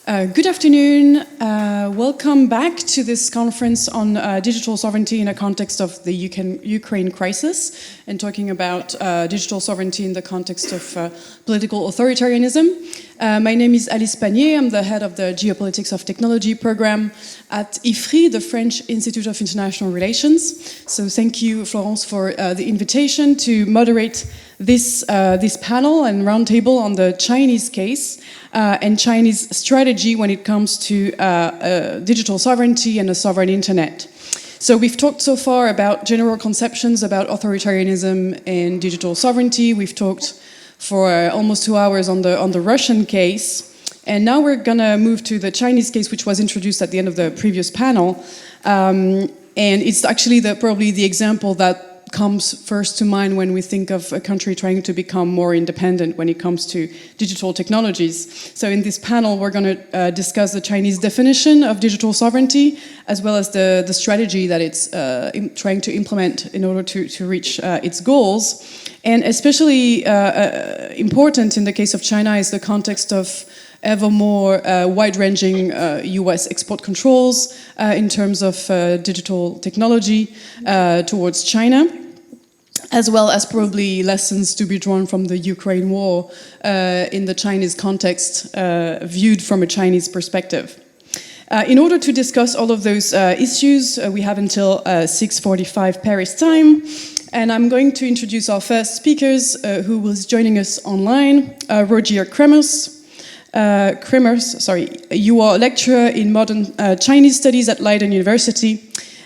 Good afternoon. Welcome back to this conference on digital sovereignty in a context of the Ukraine crisis, and talking about digital sovereignty in the context of political authoritarianism. My name is Alice Panier. I'm the head of the Geopolitics of Technology program at IFRI, the French Institute of International Relations. So thank you, Florence, for the invitation to moderate this panel and roundtable on the Chinese case and Chinese strategy when it comes to digital sovereignty and a sovereign internet. So we've talked so far about general conceptions about authoritarianism and digital sovereignty. We've talked for almost 2 hours on the Russian case. And now we're gonna move to the Chinese case, which was introduced at the end of the previous panel. And it's actually probably the example that comes first to mind when we think of a country trying to become more independent when it comes to digital technologies. So in this panel, we're going to discuss the Chinese definition of digital sovereignty, as well as the strategy that it's trying to implement in order to reach its goals. And especially important in the case of China is the context of ever more wide-ranging US export controls in terms of digital technology towards China, as well as probably lessons to be drawn from the Ukraine war in the Chinese context, viewed from a Chinese perspective. In order to discuss all of those issues, we have until 6:45 Paris time. And I'm going to introduce our first speakers who was joining us online, Roger Kremers. You are a lecturer in modern Chinese studies at Leiden University,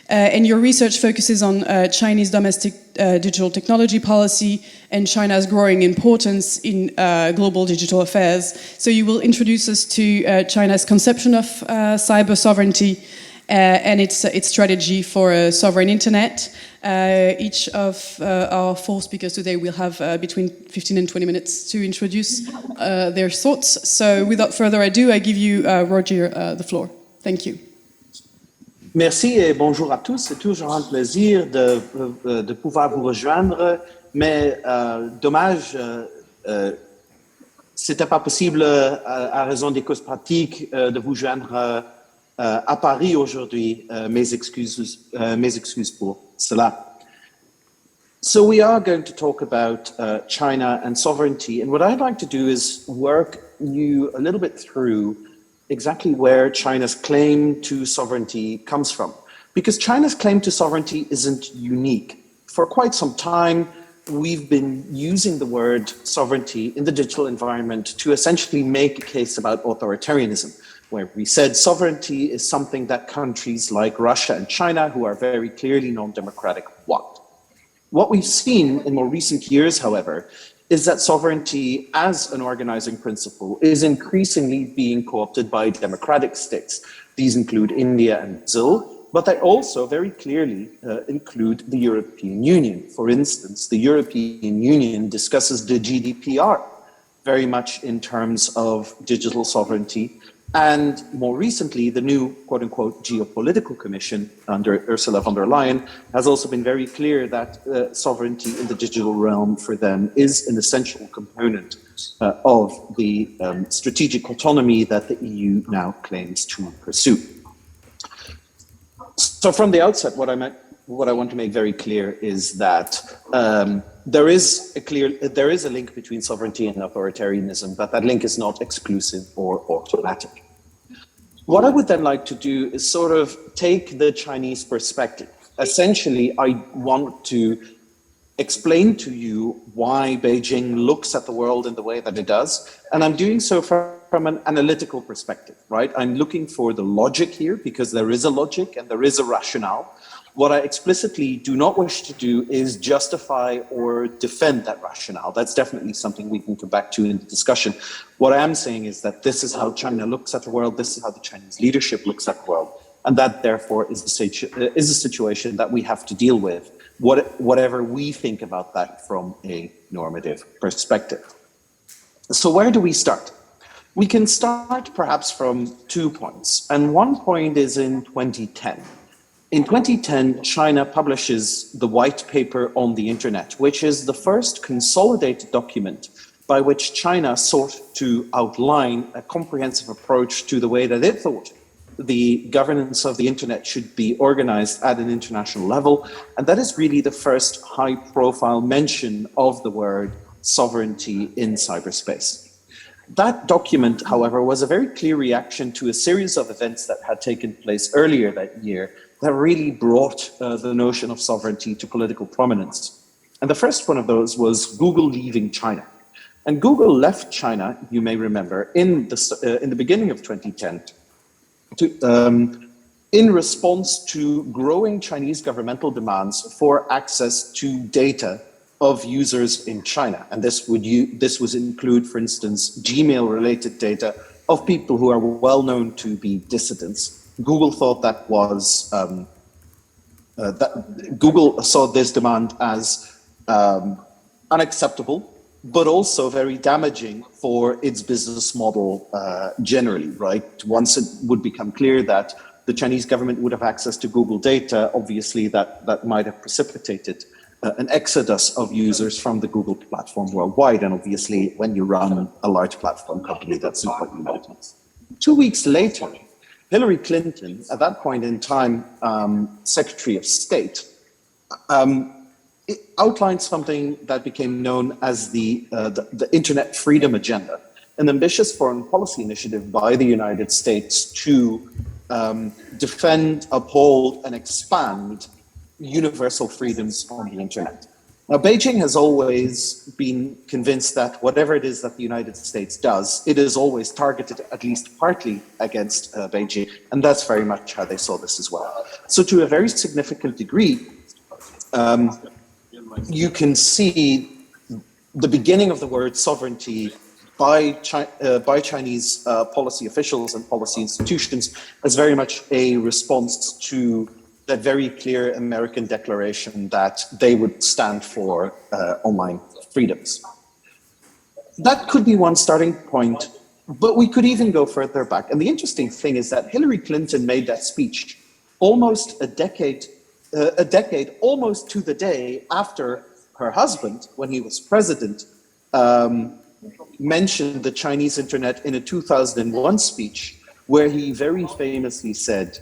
and your research focuses on Chinese domestic digital technology policy and China's growing importance in global digital affairs. So you will introduce us to China's conception of cyber sovereignty and its strategy for a sovereign internet. Each of our four speakers today will have between 15 and 20 minutes to introduce their thoughts. So without further ado, I give you, Roger, the floor. Thank you. Merci et bonjour à tous. C'est toujours un plaisir de pouvoir vous rejoindre, mais dommage, c'était pas possible à raison des causes pratiques de vous joindre à Paris aujourd'hui. Mes excuses pour cela. So we are going to talk about China and sovereignty, and what I'd like to do is work you a little bit through exactly where China's claim to sovereignty comes from. Because China's claim to sovereignty isn't unique. For quite some time, we've been using the word sovereignty in the digital environment to essentially make a case about authoritarianism, where we said sovereignty is something that countries like Russia and China, who are very clearly non-democratic, want. What we've seen in more recent years, however, is that sovereignty as an organizing principle is increasingly being co-opted by democratic states. These include India and Brazil, but they also very clearly include the European Union. For instance, the European Union discusses the GDPR very much in terms of digital sovereignty. And more recently, the new quote-unquote Geopolitical Commission under Ursula von der Leyen has also been very clear that sovereignty in the digital realm for them is an essential component of the strategic autonomy that the EU now claims to pursue. So from the outset, what I want to make very clear is that there is a link between sovereignty and authoritarianism, but that link is not exclusive or automatic. What I would then like to do is sort of take the Chinese perspective. Essentially, I want to explain to you why Beijing looks at the world in the way that it does, and I'm doing so from an analytical perspective, right? I'm looking for the logic here because there is a logic and there is a rationale. What I explicitly do not wish to do is justify or defend that rationale. That's definitely something we can come back to in the discussion. What I am saying is that this is how China looks at the world, this is how the Chinese leadership looks at the world, and that therefore is a situation that we have to deal with, whatever we think about that from a normative perspective. So where do we start? We can start perhaps from 2 points, and one point is in 2010. In 2010, China publishes the white paper on the internet, which is the first consolidated document by which China sought to outline a comprehensive approach to the way that it thought the governance of the internet should be organized at an international level. And that is really the first high-profile mention of the word sovereignty in cyberspace. That document, however, was a very clear reaction to a series of events that had taken place earlier that year that really brought the notion of sovereignty to political prominence. And the first one of those was Google leaving China. And Google left China, you may remember, in the beginning of 2010 in response to growing Chinese governmental demands for access to data of users in China. And this would include, for instance, Gmail-related data of people who are well known to be dissidents. Google thought that was, Google saw this demand as unacceptable, but also very damaging for its business model generally, right? Once it would become clear that the Chinese government would have access to Google data, obviously that might have precipitated an exodus of users from the Google platform worldwide. And obviously, when you run a large platform company, that's not what you want. 2 weeks later, Hillary Clinton, at that point in time, Secretary of State, it outlined something that became known as the Internet Freedom Agenda, an ambitious foreign policy initiative by the United States to defend, uphold, and expand universal freedoms on the internet. Now, Beijing has always been convinced that whatever it is that the United States does, it is always targeted at least partly against Beijing, and that's very much how they saw this as well. So to a very significant degree, you can see the beginning of the word sovereignty by Chinese policy officials and policy institutions as very much a response to that very clear American declaration that they would stand for online freedoms. That could be one starting point, but we could even go further back. And the interesting thing is that Hillary Clinton made that speech almost a decade almost to the day after her husband, when he was president, mentioned the Chinese internet in a 2001 speech where he very famously said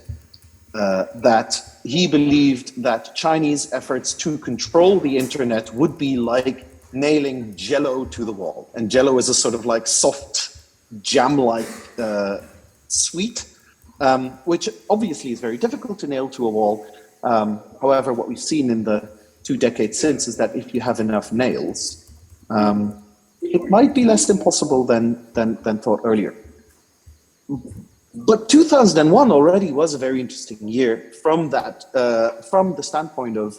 that he believed that Chinese efforts to control the internet would be like nailing Jello to the wall. And Jello is a sort of like soft jam-like sweet, which obviously is very difficult to nail to a wall. However, what we've seen in the 2 decades since is that if you have enough nails, it might be less impossible than thought earlier. But 2001 already was a very interesting year from the standpoint of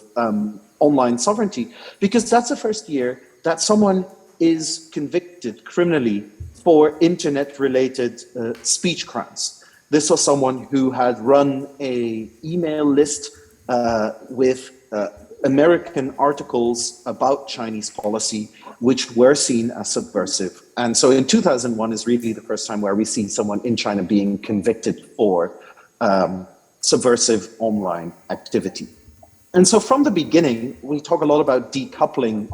online sovereignty, because that's the first year that someone is convicted criminally for internet-related speech crimes. This was someone who had run an email list with American articles about Chinese policy, which were seen as subversive. And so in 2001 is really the first time where we see someone in China being convicted for subversive online activity. And so from the beginning, we talk a lot about decoupling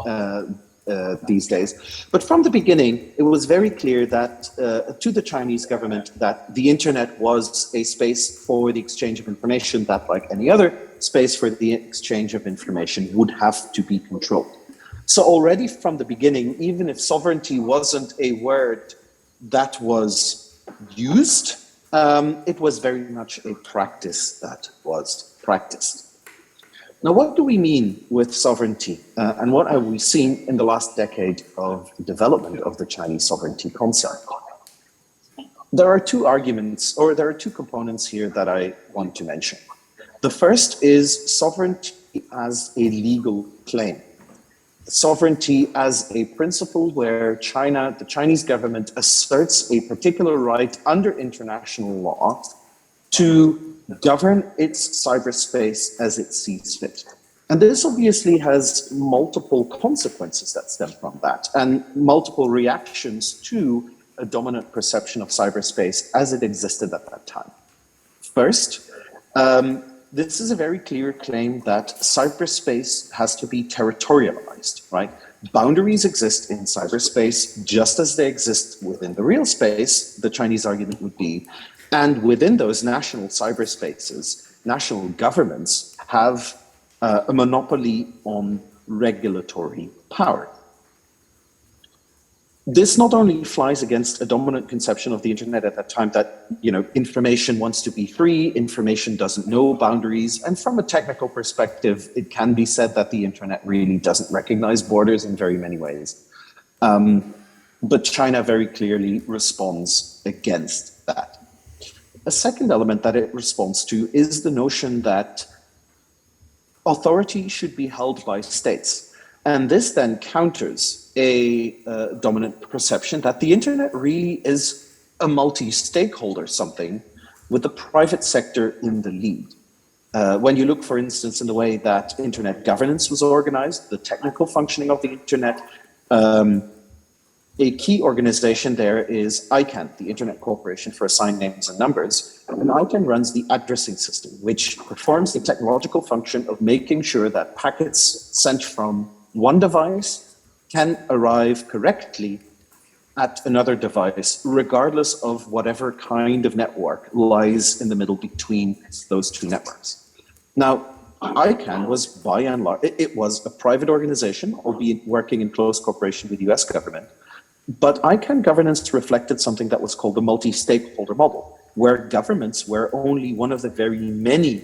these days, but from the beginning, it was very clear that to the Chinese government that the internet was a space for the exchange of information that, like any other space for the exchange of information, would have to be controlled. So already from the beginning, even if sovereignty wasn't a word that was used, it was very much a practice that was practiced. Now, what do we mean with sovereignty? And what have we seen in the last decade of development of the Chinese sovereignty concept? There are two arguments, or there are two components here that I want to mention. The first is sovereignty as a legal claim. Sovereignty as a principle where the Chinese government asserts a particular right under international law to govern its cyberspace as it sees fit. And this obviously has multiple consequences that stem from that, and multiple reactions to a dominant perception of cyberspace as it existed at that time. First, this is a very clear claim that cyberspace has to be territorialized, right? Boundaries exist in cyberspace just as they exist within the real space, the Chinese argument would be. And within those national cyberspaces, national governments have a monopoly on regulatory power. This not only flies against a dominant conception of the internet at that time that, information wants to be free, information doesn't know boundaries, and from a technical perspective, it can be said that the internet really doesn't recognize borders in very many ways. But China very clearly responds against that. A second element that it responds to is the notion that authority should be held by states. And this then counters a dominant perception that the internet really is a multi-stakeholder something with the private sector in the lead. When you look, for instance, in the way that internet governance was organized, the technical functioning of the internet, a key organization there is ICANN, the Internet Corporation for Assigned Names and Numbers. And ICANN runs the addressing system, which performs the technological function of making sure that packets sent from one device can arrive correctly at another device, regardless of whatever kind of network lies in the middle between those two networks. Now, ICANN was by and large, it was a private organization, albeit working in close cooperation with the US government. But ICANN governance reflected something that was called the multi-stakeholder model, where governments were only one of the very many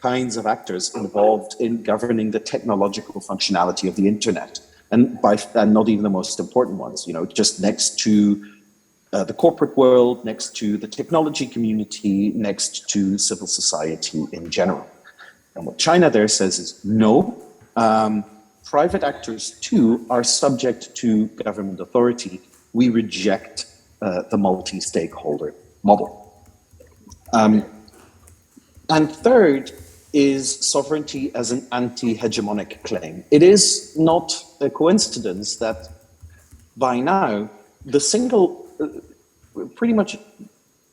kinds of actors involved in governing the technological functionality of the internet, and not even the most important ones. Just next to the corporate world, next to the technology community, next to civil society in general. And what China there says is no. Private actors too are subject to government authority. We reject the multi-stakeholder model. And third is sovereignty as an anti-hegemonic claim. It is not a coincidence that by now, pretty much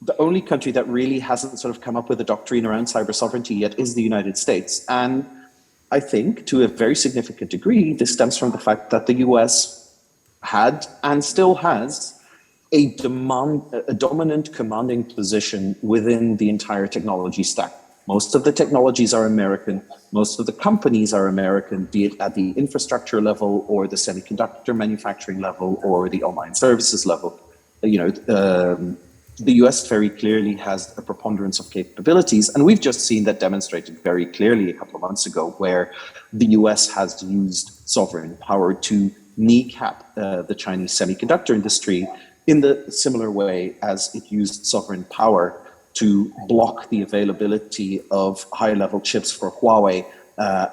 the only country that really hasn't sort of come up with a doctrine around cyber sovereignty yet is the United States. And I think to a very significant degree, this stems from the fact that the US had and still has a dominant commanding position within the entire technology stack. Most of the technologies are American. Most of the companies are American, be it at the infrastructure level or the semiconductor manufacturing level or the online services level. The US very clearly has a preponderance of capabilities, and we've just seen that demonstrated very clearly a couple of months ago, where the US has used sovereign power to kneecap the Chinese semiconductor industry in the similar way as it used sovereign power to block the availability of high-level chips for Huawei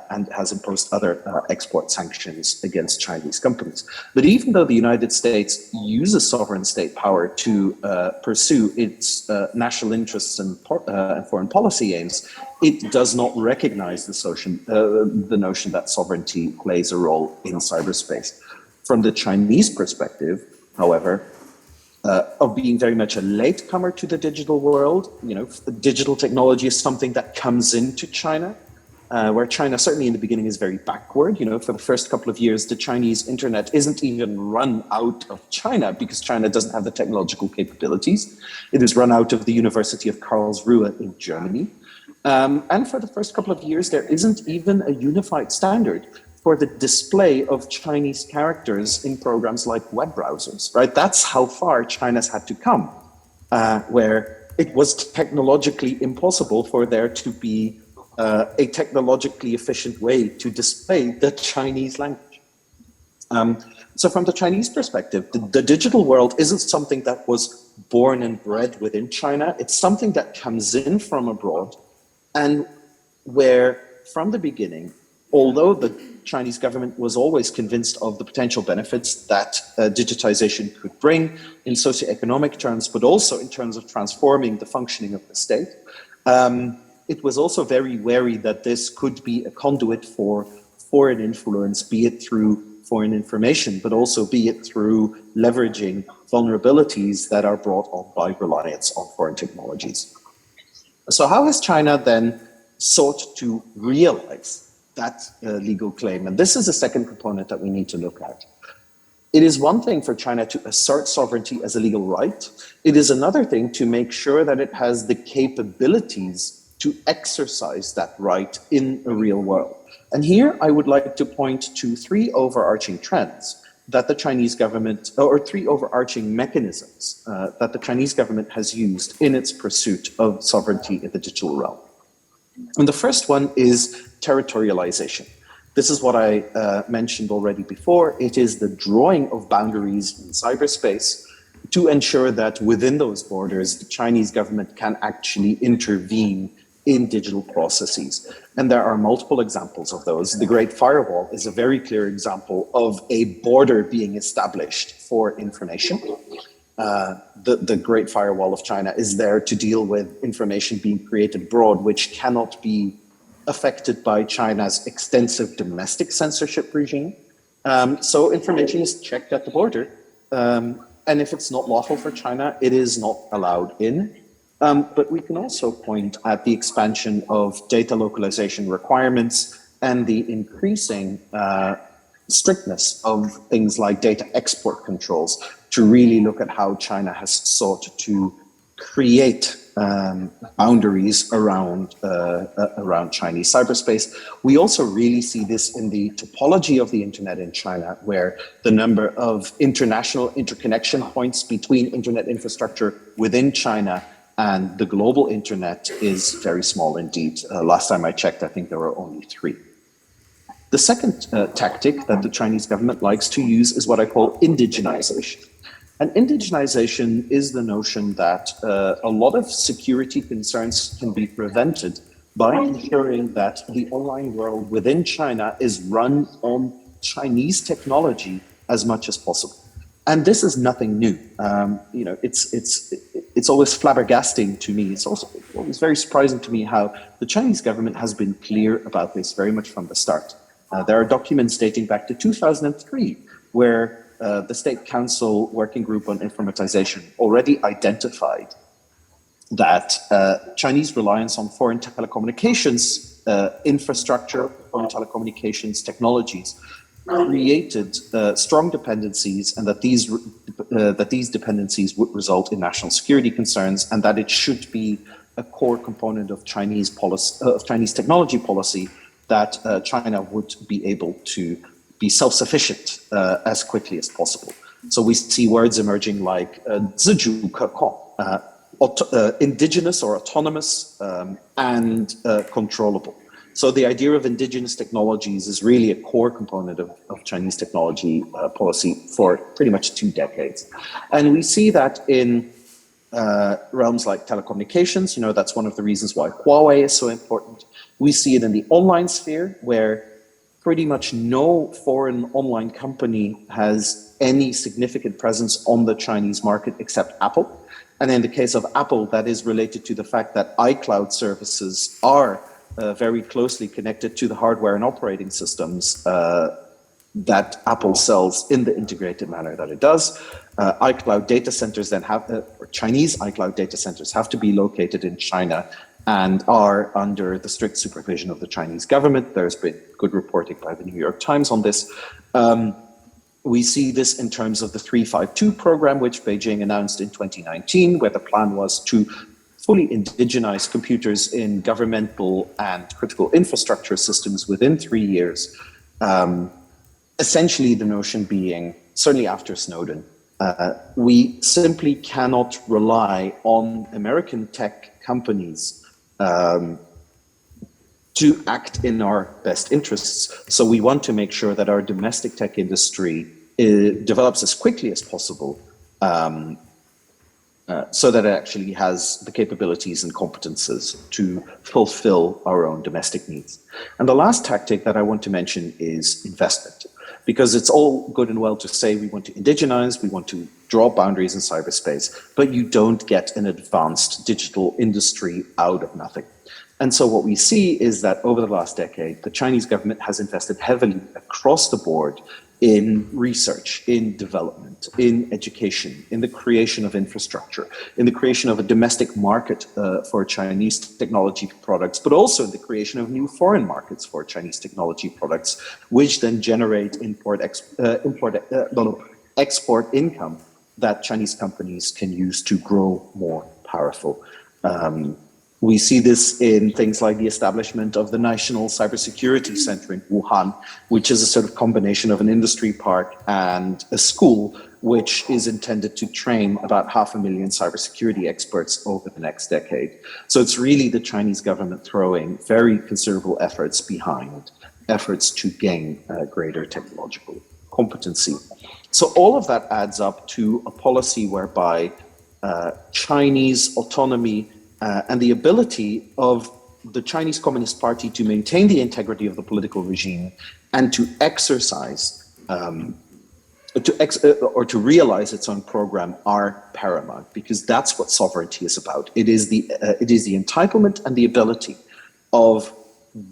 and has imposed other export sanctions against Chinese companies. But even though the United States uses sovereign state power to pursue its national interests and foreign policy aims, it does not recognize the notion that sovereignty plays a role in cyberspace. From the Chinese perspective, however, of being very much a latecomer to the digital world, digital technology is something that comes into China, where China certainly in the beginning is very backward. For the first couple of years, the Chinese internet isn't even run out of China because China doesn't have the technological capabilities. It is run out of the University of Karlsruhe in Germany. And for the first couple of years, there isn't even a unified standard for the display of Chinese characters in programs like web browsers, right? That's how far China's had to come, where it was technologically impossible for there to be a technologically efficient way to display the Chinese language. So from the Chinese perspective, the digital world isn't something that was born and bred within China. It's something that comes in from abroad, and where from the beginning, although the Chinese government was always convinced of the potential benefits that digitization could bring in socioeconomic terms, but also in terms of transforming the functioning of the state, it was also very wary that this could be a conduit for foreign influence, be it through foreign information, but also be it through leveraging vulnerabilities that are brought on by reliance on foreign technologies. So how has China then sought to realize that legal claim. And this is a second component that we need to look at. It is one thing for China to assert sovereignty as a legal right. It is another thing to make sure that it has the capabilities to exercise that right in a real world. And here I would like to point to three overarching trends that the Chinese government, or three overarching mechanisms that the Chinese government has used in its pursuit of sovereignty in the digital realm. And the first one is territorialization. This is what I mentioned already before. It is the drawing of boundaries in cyberspace to ensure that within those borders, the Chinese government can actually intervene in digital processes. And there are multiple examples of those. The Great Firewall is a very clear example of a border being established for information. The Great Firewall of China is there to deal with information being created abroad, which cannot be affected by China's extensive domestic censorship regime. So information is checked at the border. And if it's not lawful for China, it is not allowed in. But we can also point at the expansion of data localization requirements and the increasing strictness of things like data export controls to really look at how China has sought to create boundaries around Chinese cyberspace. We also really see this in the topology of the internet in China, where the number of international interconnection points between internet infrastructure within China and the global internet is very small indeed. Last time I checked, I think there were only 3. The second tactic that the Chinese government likes to use is what I call indigenization. And indigenization is the notion that a lot of security concerns can be prevented by ensuring that the online world within China is run on Chinese technology as much as possible. And this is nothing new. It's always flabbergasting to me. It's also always very surprising to me how the Chinese government has been clear about this very much from the start. There are documents dating back to 2003 where the State Council Working Group on Informatization already identified that Chinese reliance on foreign telecommunications infrastructure, foreign telecommunications technologies created strong dependencies, and that these dependencies would result in national security concerns, and that it should be a core component of Chinese policy, of Chinese technology policy, that China would be able to be self-sufficient as quickly as possible. So we see words emerging like 自主可控, indigenous or autonomous, and controllable. So the idea of indigenous technologies is really a core component of Chinese technology policy for pretty much 2 decades. And we see that in realms like telecommunications. That's one of the reasons why Huawei is so important. We see it in the online sphere, where pretty much no foreign online company has any significant presence on the Chinese market except Apple. And in the case of Apple, that is related to the fact that iCloud services are very closely connected to the hardware and operating systems that Apple sells in the integrated manner that it does. iCloud data centers then or Chinese iCloud data centers have to be located in China and are under the strict supervision of the Chinese government. There's been good reporting by the New York Times on this. We see this in terms of the 352 program, which Beijing announced in 2019, where the plan was to fully indigenize computers in governmental and critical infrastructure systems within 3 years. Essentially, the notion being, certainly after Snowden, we simply cannot rely on American tech companies to act in our best interests. So we want to make sure that our domestic tech industry develops as quickly as possible, so that it actually has the capabilities and competences to fulfill our own domestic needs. And the last tactic that I want to mention is investment, because it's all good and well to say we want to indigenize, we want to draw boundaries in cyberspace, but you don't get an advanced digital industry out of nothing. And so what we see is that over the last decade, the Chinese government has invested heavily across the board in research, in development, in education, in the creation of infrastructure, in the creation of a domestic market for Chinese technology products, but also in the creation of new foreign markets for Chinese technology products, which then generate export income that Chinese companies can use to grow more powerful. We see this in things like the establishment of the National Cybersecurity Center in Wuhan, which is a sort of combination of an industry park and a school, which is intended to train about 500,000 cybersecurity experts over the next decade. So it's really the Chinese government throwing very considerable efforts behind efforts to gain greater technological competency. So all of that adds up to a policy whereby Chinese autonomy and the ability of the Chinese Communist Party to maintain the integrity of the political regime and to exercise or to realize its own program are paramount, because that's what sovereignty is about. It is the entitlement and the ability of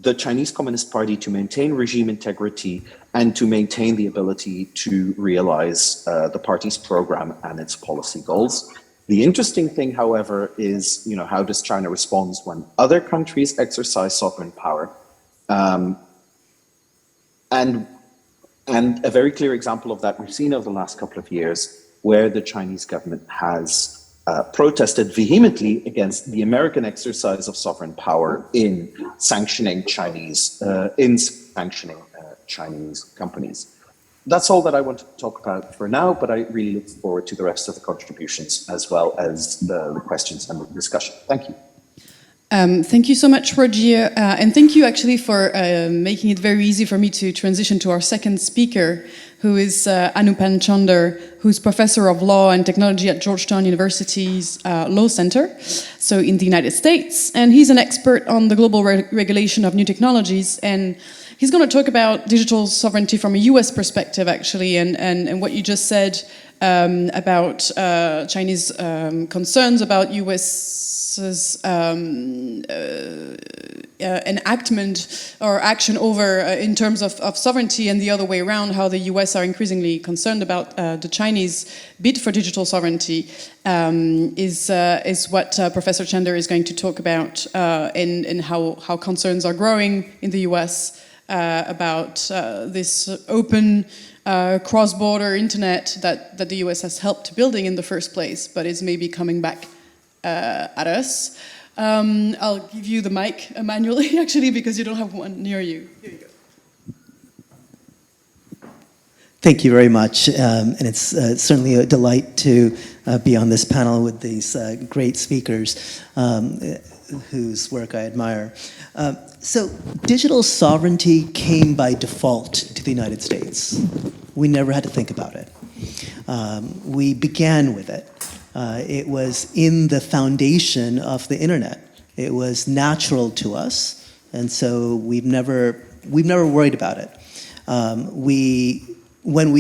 the Chinese Communist Party to maintain regime integrity and to maintain the ability to realize the party's program and its policy goals. The interesting thing, however, is, how does China respond when other countries exercise sovereign power? And a very clear example of that we've seen over the last couple of years, where the Chinese government has protested vehemently against the American exercise of sovereign power in sanctioning Chinese companies. That's all that I want to talk about for now, but I really look forward to the rest of the contributions as well as the questions and the discussion. Thank you. Thank you so much, Rogier, and thank you actually for making it very easy for me to transition to our second speaker, who is Anupan Chander, who's professor of law and technology at Georgetown University's Law Center, so in the United States, and he's an expert on the global regulation of new technologies, and he's going to talk about digital sovereignty from a US perspective, actually, and what you just said about Chinese concerns about US's enactment or action over in terms of sovereignty, and the other way around, how the US are increasingly concerned about the Chinese bid for digital sovereignty, is what Professor Chander is going to talk about, and how concerns are growing in the US about this open cross-border internet that the US has helped building in the first place, but is maybe coming back at us. I'll give you the mic manually, actually, because you don't have one near you. Here you go. Thank you very much, and it's certainly a delight to be on this panel with these great speakers whose work I admire. So digital sovereignty came by default to the United States. We never had to think about it. We began with it. It was in the foundation of the internet. It was natural to us, and so we've never worried about it. When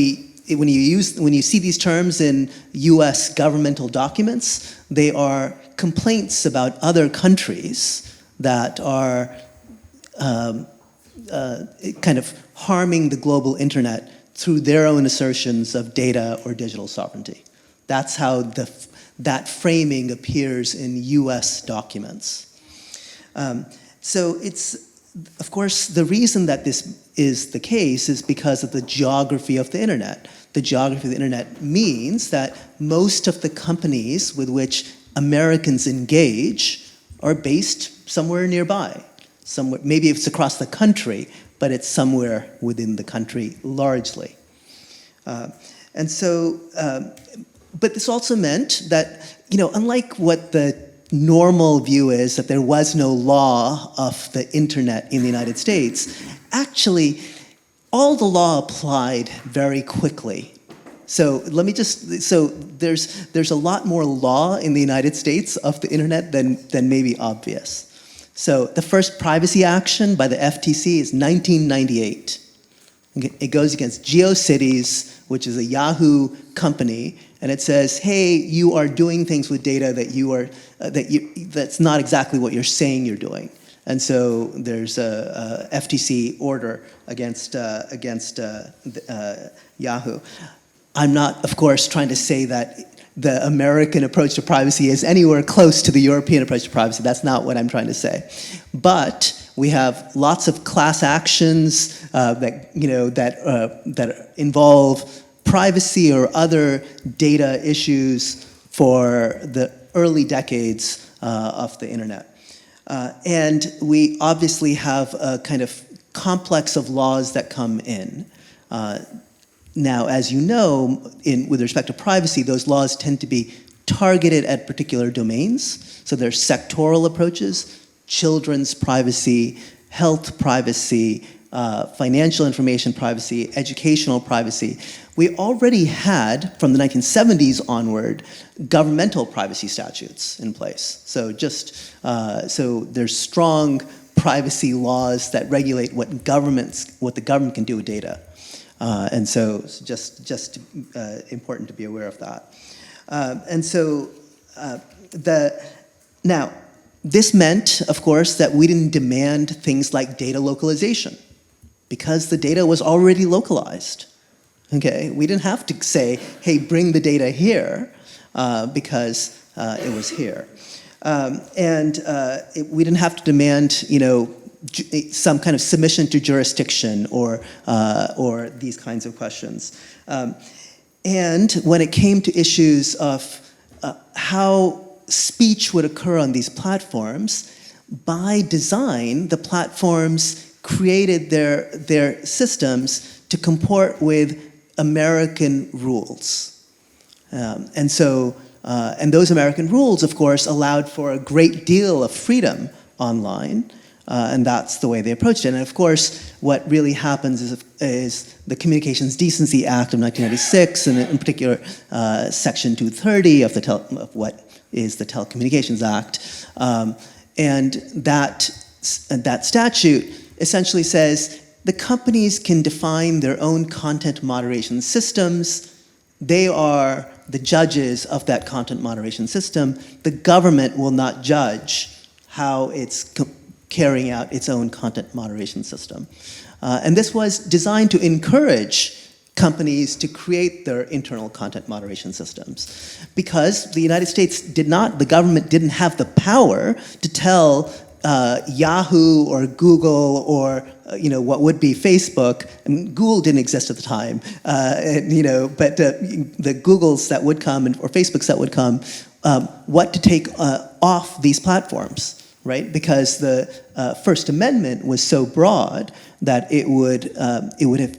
you see these terms in U.S. governmental documents, they are complaints about other countries that are kind of harming the global internet through their own assertions of data or digital sovereignty. That's how that framing appears in US documents. So it's, of course, the reason that this is the case is because of the geography of the internet. The geography of the internet means that most of the companies with which Americans engage are based somewhere nearby. Somewhere, maybe it's across the country, but it's somewhere within the country largely. But this also meant that, unlike what the normal view is, that there was no law of the internet in the United States, actually, all the law applied very quickly. So there's a lot more law in the United States of the internet than maybe obvious. So the first privacy action by the FTC is 1998. It goes against GeoCities, which is a Yahoo company, and it says, "Hey, you are doing things with data that's not exactly what you're saying you're doing." And so there's a FTC order against Yahoo. I'm not, of course, trying to say that the American approach to privacy is anywhere close to the European approach to privacy. That's not what I'm trying to say. But we have lots of class actions that involve privacy or other data issues for the early decades of the internet. And we obviously have a kind of complex of laws that come in. Now, as you know, with respect to privacy, those laws tend to be targeted at particular domains. So there's sectoral approaches, children's privacy, health privacy, financial information privacy, educational privacy. We already had, from the 1970s onward, governmental privacy statutes in place. So so there's strong privacy laws that regulate what the government can do with data. And so it's just important to be aware of that. Now, this meant, of course, that we didn't demand things like data localization because the data was already localized. Okay, we didn't have to say, hey, bring the data here because it was here. We didn't have to demand, some kind of submission to jurisdiction or these kinds of questions. And when it came to issues of how speech would occur on these platforms, by design, the platforms created their systems to comport with American rules. And those American rules, of course, allowed for a great deal of freedom online. And that's the way they approached it. And of course, what really happens is the Communications Decency Act of 1996, and in particular, Section 230 of what is the Telecommunications Act. And that statute essentially says the companies can define their own content moderation systems. They are the judges of that content moderation system. The government will not judge how it's carrying out its own content moderation system. And this was designed to encourage companies to create their internal content moderation systems. Because the United States the government didn't have the power to tell Yahoo or Google or what would be Facebook, and Google didn't exist at the time, but the Googles that would come or Facebooks that would come, what to take off these platforms. Right, because the First Amendment was so broad that it would have,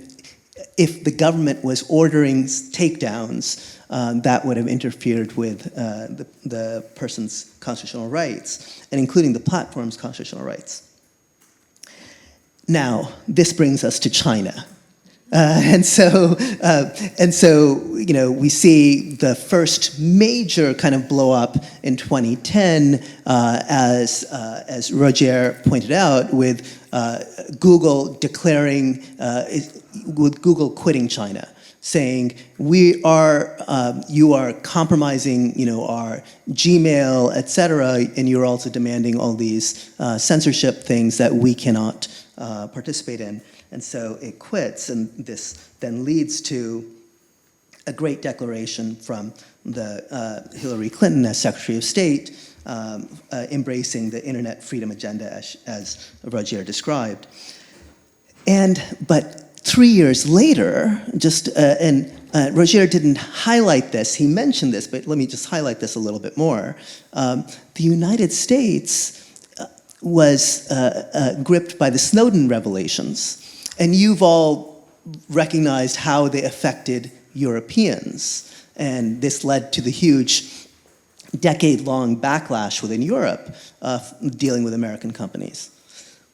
if the government was ordering takedowns, that would have interfered with the person's constitutional rights, and including the platform's constitutional rights. Now, this brings us to China. We see the first major kind of blow up in 2010, as Roger pointed out, with Google declaring, with Google quitting China, saying you are compromising, our Gmail, etc., and you're also demanding all these censorship things that we cannot participate in. And so it quits, and this then leads to a great declaration from Hillary Clinton as Secretary of State, embracing the Internet Freedom Agenda as Roger described. But 3 years later, Roger didn't highlight this, he mentioned this, but let me just highlight this a little bit more. The United States was gripped by the Snowden revelations. And you've all recognized how they affected Europeans. And this led to the huge decade-long backlash within Europe dealing with American companies.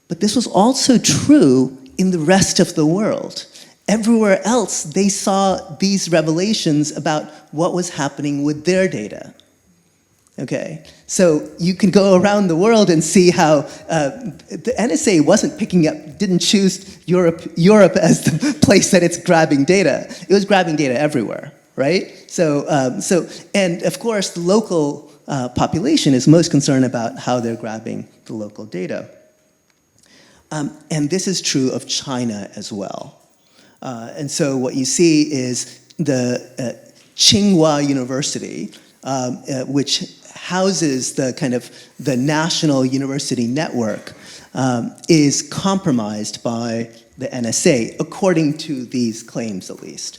But this was also true in the rest of the world. Everywhere else, they saw these revelations about what was happening with their data. Okay, so you can go around the world and see how the NSA didn't choose Europe as the place that it's grabbing data. It was grabbing data everywhere, right? And of course, the local population is most concerned about how they're grabbing the local data. And this is true of China as well. And so what you see is the Tsinghua University, which houses the kind of the national university network, is compromised by the NSA, according to these claims at least.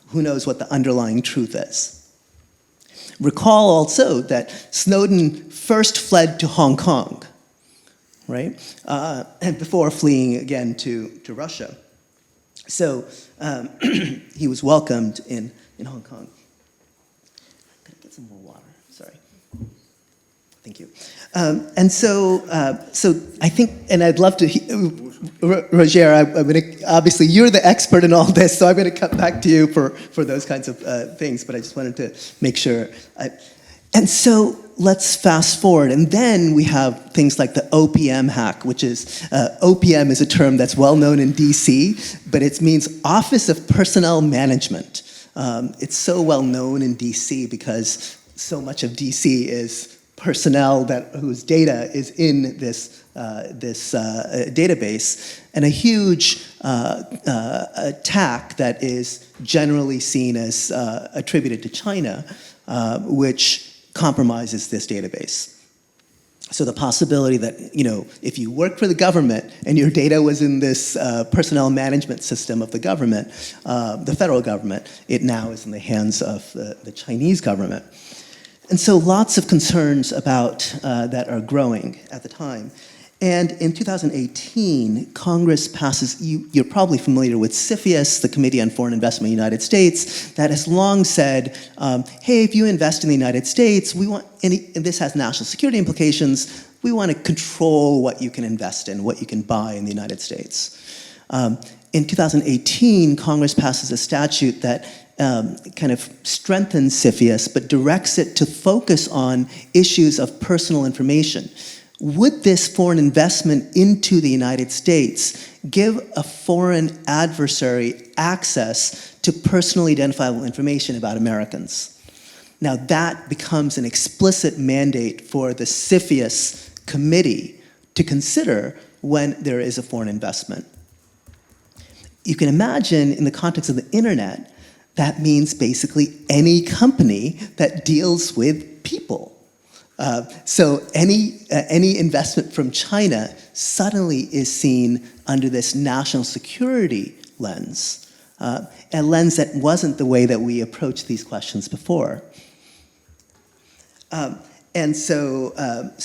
Who knows what the underlying truth is? Recall also that Snowden first fled to Hong Kong, right? And before fleeing again to Russia. So he was welcomed in Hong Kong. I'm gonna get some more water, sorry. Thank you. And so I think, and I'd love to, Roger, I'm gonna, obviously you're the expert in all this, so I'm gonna cut back to you for those kinds of things, but I just wanted to make sure. And so let's fast forward, and then we have things like the OPM hack, which is, OPM is a term that's well known in DC, but it means Office of Personnel Management. It's so well known in DC because so much of DC is personnel whose data is in this database, and a huge attack that is generally seen as attributed to China, which compromises this database. So the possibility that, you know, if you work for the government and your data was in this personnel management system of the government, the federal government, it now is in the hands of the Chinese government. And so lots of concerns about that are growing at the time. And in 2018, Congress passes, you're probably familiar with CFIUS, the Committee on Foreign Investment in the United States, that has long said, hey, if you invest in the United States, we want, and this has national security implications, we want to control what you can invest in, what you can buy in the United States. In 2018, Congress passes a statute that kind of strengthens CFIUS, but directs it to focus on issues of personal information. Would this foreign investment into the United States give a foreign adversary access to personally identifiable information about Americans? Now that becomes an explicit mandate for the CFIUS committee to consider when there is a foreign investment. You can imagine in the context of the internet, that means basically any company that deals with people. So any investment from China suddenly is seen under this national security lens, a lens that wasn't the way that we approached these questions before. And so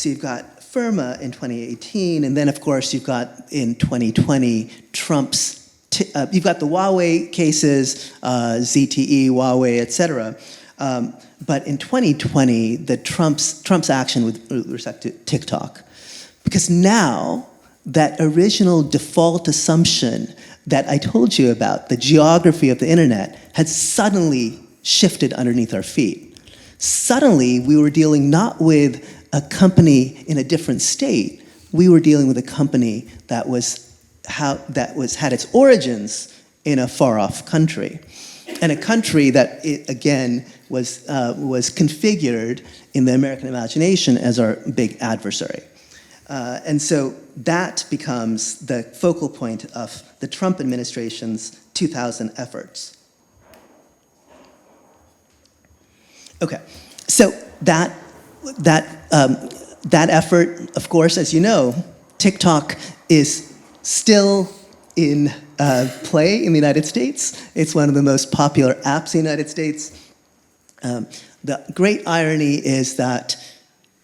you've got FIRMA in 2018, and then of course you've got in 2020 Trump's. You've got the Huawei cases, ZTE, Huawei, et cetera. But in 2020, Trump's action with respect to TikTok, because now that original default assumption that I told you about, the geography of the internet, had suddenly shifted underneath our feet. Suddenly, we were dealing not with a company in a different state, we were dealing with a company that had its origins in a far-off country. And a country that, again, was configured in the American imagination as our big adversary. And so that becomes the focal point of the Trump administration's 2000 efforts. Okay, so that effort, of course, as you know, TikTok is still in play in the United States. It's one of the most popular apps in the United States. The great irony is that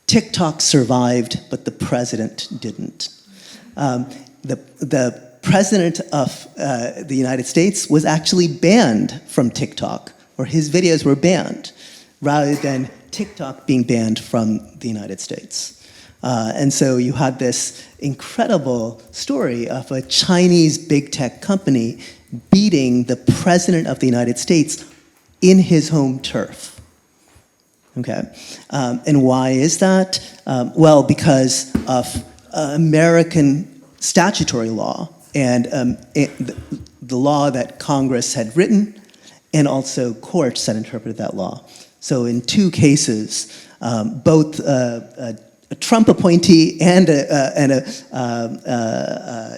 TikTok survived, but the president didn't. The president of the United States was actually banned from TikTok, or his videos were banned, rather than TikTok being banned from the United States. And so you had this incredible story of a Chinese big tech company beating the president of the United States in his home turf. Okay, and why is that? Well, because of American statutory law and the law that Congress had written, and also courts that interpreted that law. So in two cases, both a Trump appointee and a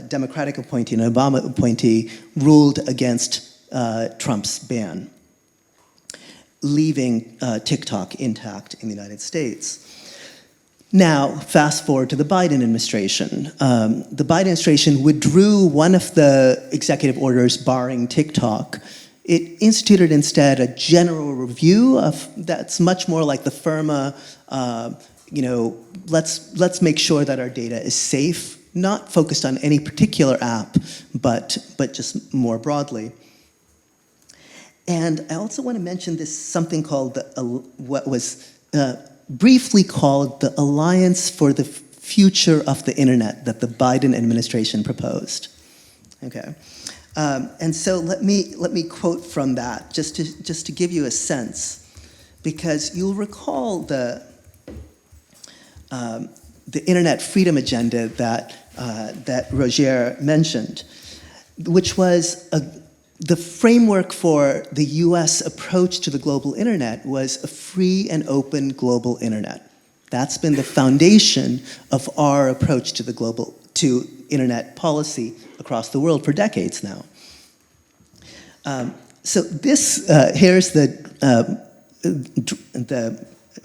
Democratic appointee, an Obama appointee, ruled against Trump's ban, leaving TikTok intact in the United States. Now, fast forward to the Biden administration. The Biden administration withdrew one of the executive orders barring TikTok. It instituted instead a general review that's much more like the FIRMA, let's make sure that our data is safe, not focused on any particular app, but just more broadly. And I also want to mention this something called what was briefly called the Alliance for the Future of the Internet that the Biden administration proposed. Okay, and so let me quote from that just to give you a sense, because you'll recall the Internet Freedom Agenda that Roger mentioned, which was the framework for the US approach to the global internet was a free and open global internet. That's been the foundation of our approach to internet policy across the world for decades now. So this, here's the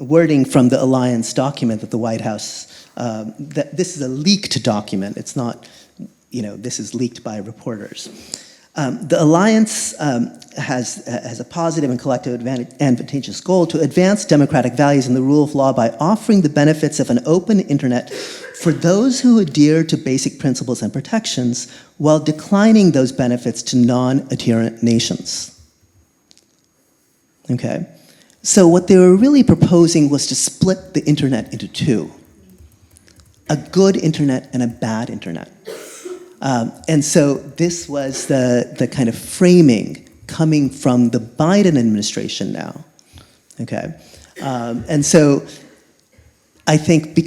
wording from the Alliance document that the White House, this is a leaked document. It's not, this is leaked by reporters. The Alliance has a positive and collective advantageous goal to advance democratic values and the rule of law by offering the benefits of an open internet for those who adhere to basic principles and protections while declining those benefits to non-adherent nations. Okay, so what they were really proposing was to split the internet into two: a good internet and a bad internet. And so this was the kind of framing coming from the Biden administration now, okay? And so I think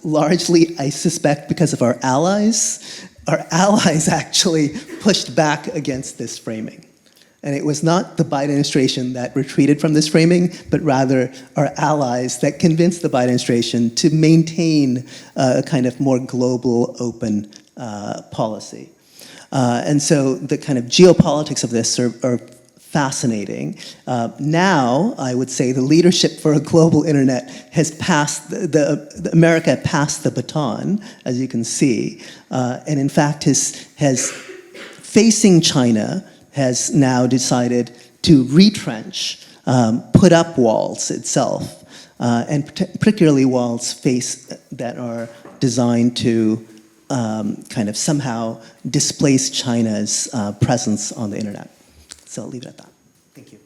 largely, I suspect because of our allies actually pushed back against this framing. And it was not the Biden administration that retreated from this framing, but rather our allies that convinced the Biden administration to maintain a kind of more global, open policy. And so the kind of geopolitics of this are fascinating. Now, I would say the leadership for a global internet has passed, America passed the baton, as you can see, and in fact has facing China, has now decided to retrench, put up walls itself, and particularly walls that are designed to kind of somehow displace China's presence on the internet. So I'll leave it at that. Thank you.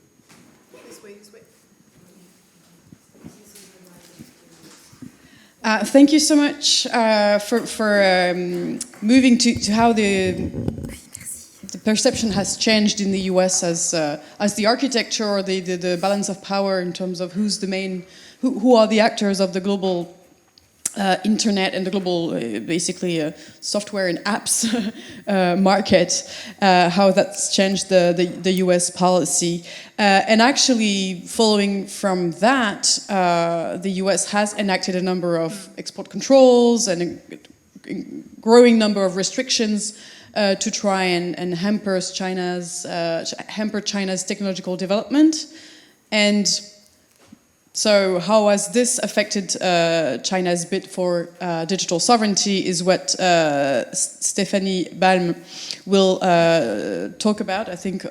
Thank you so much for moving to how the perception has changed in the US as the architecture or the balance of power in terms of who's the main, who are the actors of the global internet and the global basically software and apps market, how that's changed the US policy. And actually following from that, the US has enacted a number of export controls and a growing number of restrictions to try and hamper China's technological development. And so how has this affected China's bid for digital sovereignty is what Stephanie Balm will talk about. I think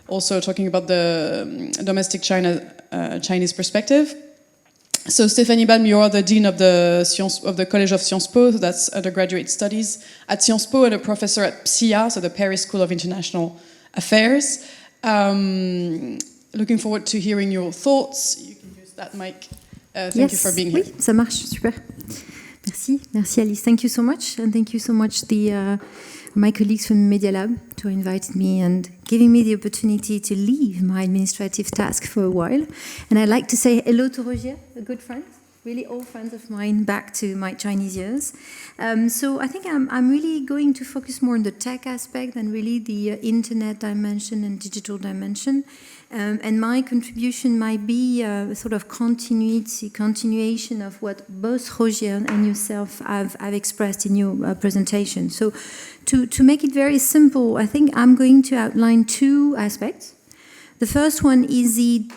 also talking about the domestic Chinese perspective. So Stephanie Balm, you are the Dean of the College of Sciences Po, so that's undergraduate studies at Sciences Po, and a professor at PSIA, so the Paris School of International Affairs. Looking forward to hearing your thoughts. You can use that mic. Thank you for being here. Oui, ça marche, super. Merci Alice. Thank you so much, and thank you so much my colleagues from Media Lab to invite me and giving me the opportunity to leave my administrative task for a while. And I'd like to say hello to Roger, a good friend. really old friends of mine back to my Chinese years. So I think I'm really going to focus more on the tech aspect than really the internet dimension and digital dimension. And my contribution might be a sort of continuation of what both Roger and yourself have expressed in your presentation. So to make it very simple, I think I'm going to outline two aspects. The first one is the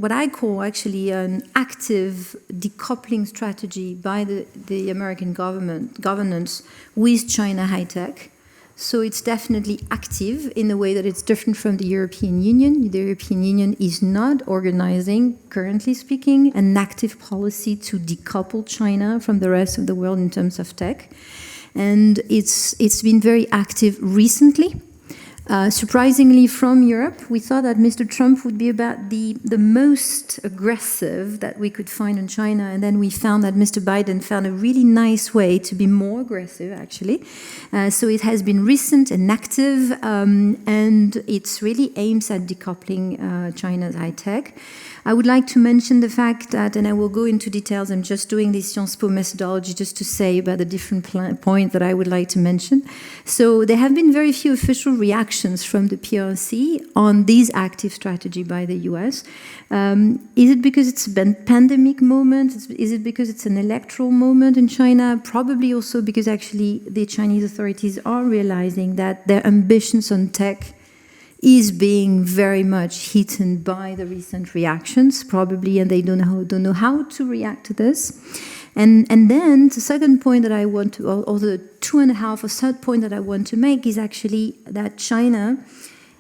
what I call actually an active decoupling strategy by the American governance with China high tech. So it's definitely active in a way that it's different from the European Union. The European Union is not organizing, currently speaking, an active policy to decouple China from the rest of the world in terms of tech. And it's been very active recently. Surprisingly, from Europe, we thought that Mr. Trump would be about the most aggressive that we could find in China, and then we found that Mr. Biden found a really nice way to be more aggressive, actually. So it has been recent and active, and it's really aims at decoupling China's high tech. I would like to mention the fact that, and I will go into details, I'm just doing this Sciences Po methodology just to say about the different points that I would like to mention. So there have been very few official reactions from the PRC on this active strategy by the US. Is it because it's a pandemic moment? Is it because it's an electoral moment in China? Probably also because actually the Chinese authorities are realizing that their ambitions on tech is being very much hidden by the recent reactions, probably, and they don't know how to react to this. And then the second point that I want to, or the third point that I want to make is actually that China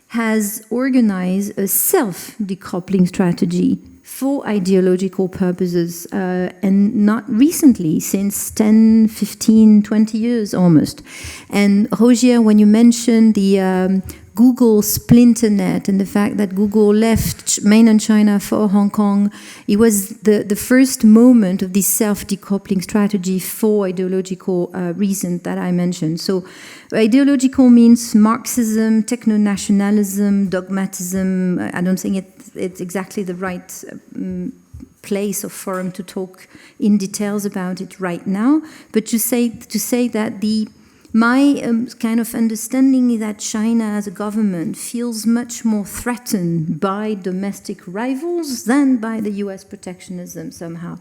has organized a self-decoupling strategy for ideological purposes, and not recently, since 10, 15, 20 years almost. And Roger, when you mentioned the Google splinternet and the fact that Google left mainland China for Hong Kong, it was the first moment of this self-decoupling strategy for ideological reasons that I mentioned. So ideological means Marxism, techno-nationalism, dogmatism. I don't think it's exactly the right place or forum to talk in details about it right now, but to say that my kind of understanding is that China as a government feels much more threatened by domestic rivals than by the US protectionism somehow.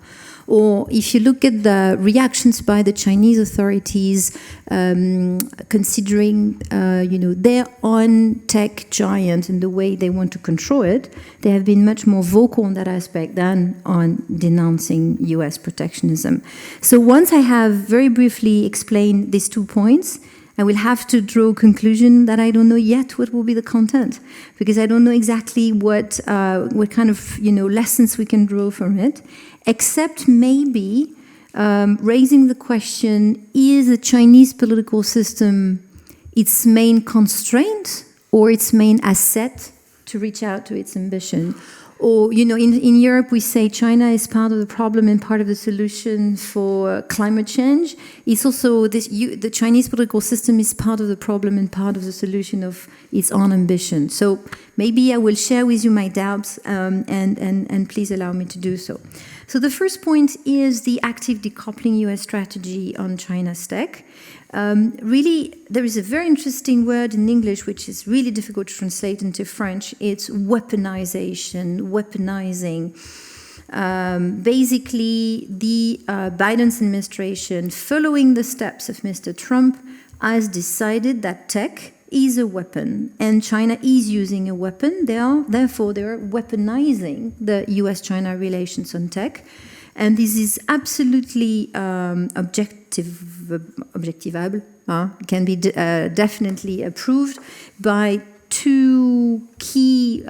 Or if you look at the reactions by the Chinese authorities, considering their own tech giant and the way they want to control it, they have been much more vocal on that aspect than on denouncing US protectionism. So once I have very briefly explained these 2 points, I will have to draw a conclusion that I don't know yet what will be the content, because I don't know exactly what kind of lessons we can draw from it, except maybe raising the question: is the Chinese political system its main constraint or its main asset to reach out to its ambition? Or, in Europe, we say China is part of the problem and part of the solution for climate change. It's also the Chinese political system is part of the problem and part of the solution of its own ambition. So maybe I will share with you my doubts, and please allow me to do so. So the first point is the active decoupling US strategy on China's tech. Really, there is a very interesting word in English which is really difficult to translate into French. It's weaponization, weaponizing. Basically, the Biden's administration, following the steps of Mr. Trump, has decided that tech is a weapon, and China is using a weapon. Therefore, they are weaponizing the US-China relations on tech. And this is absolutely objectivable, can be definitely approved by 2 key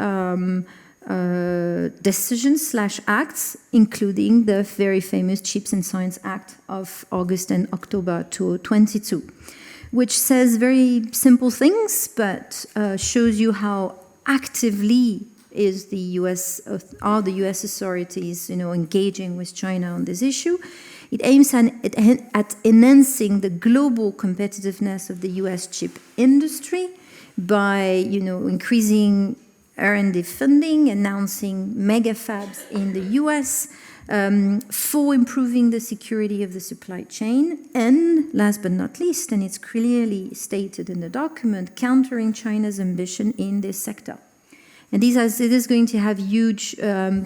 decisions/acts, including the very famous Chips and Science Act of August and October 2022, which says very simple things, but shows you how actively are the US authorities, engaging with China on this issue. It aims at enhancing the global competitiveness of the US chip industry by, increasing R&D funding, announcing mega fabs in the US, for improving the security of the supply chain, and last but not least, and it's clearly stated in the document, countering China's ambition in this sector. And it is going to have huge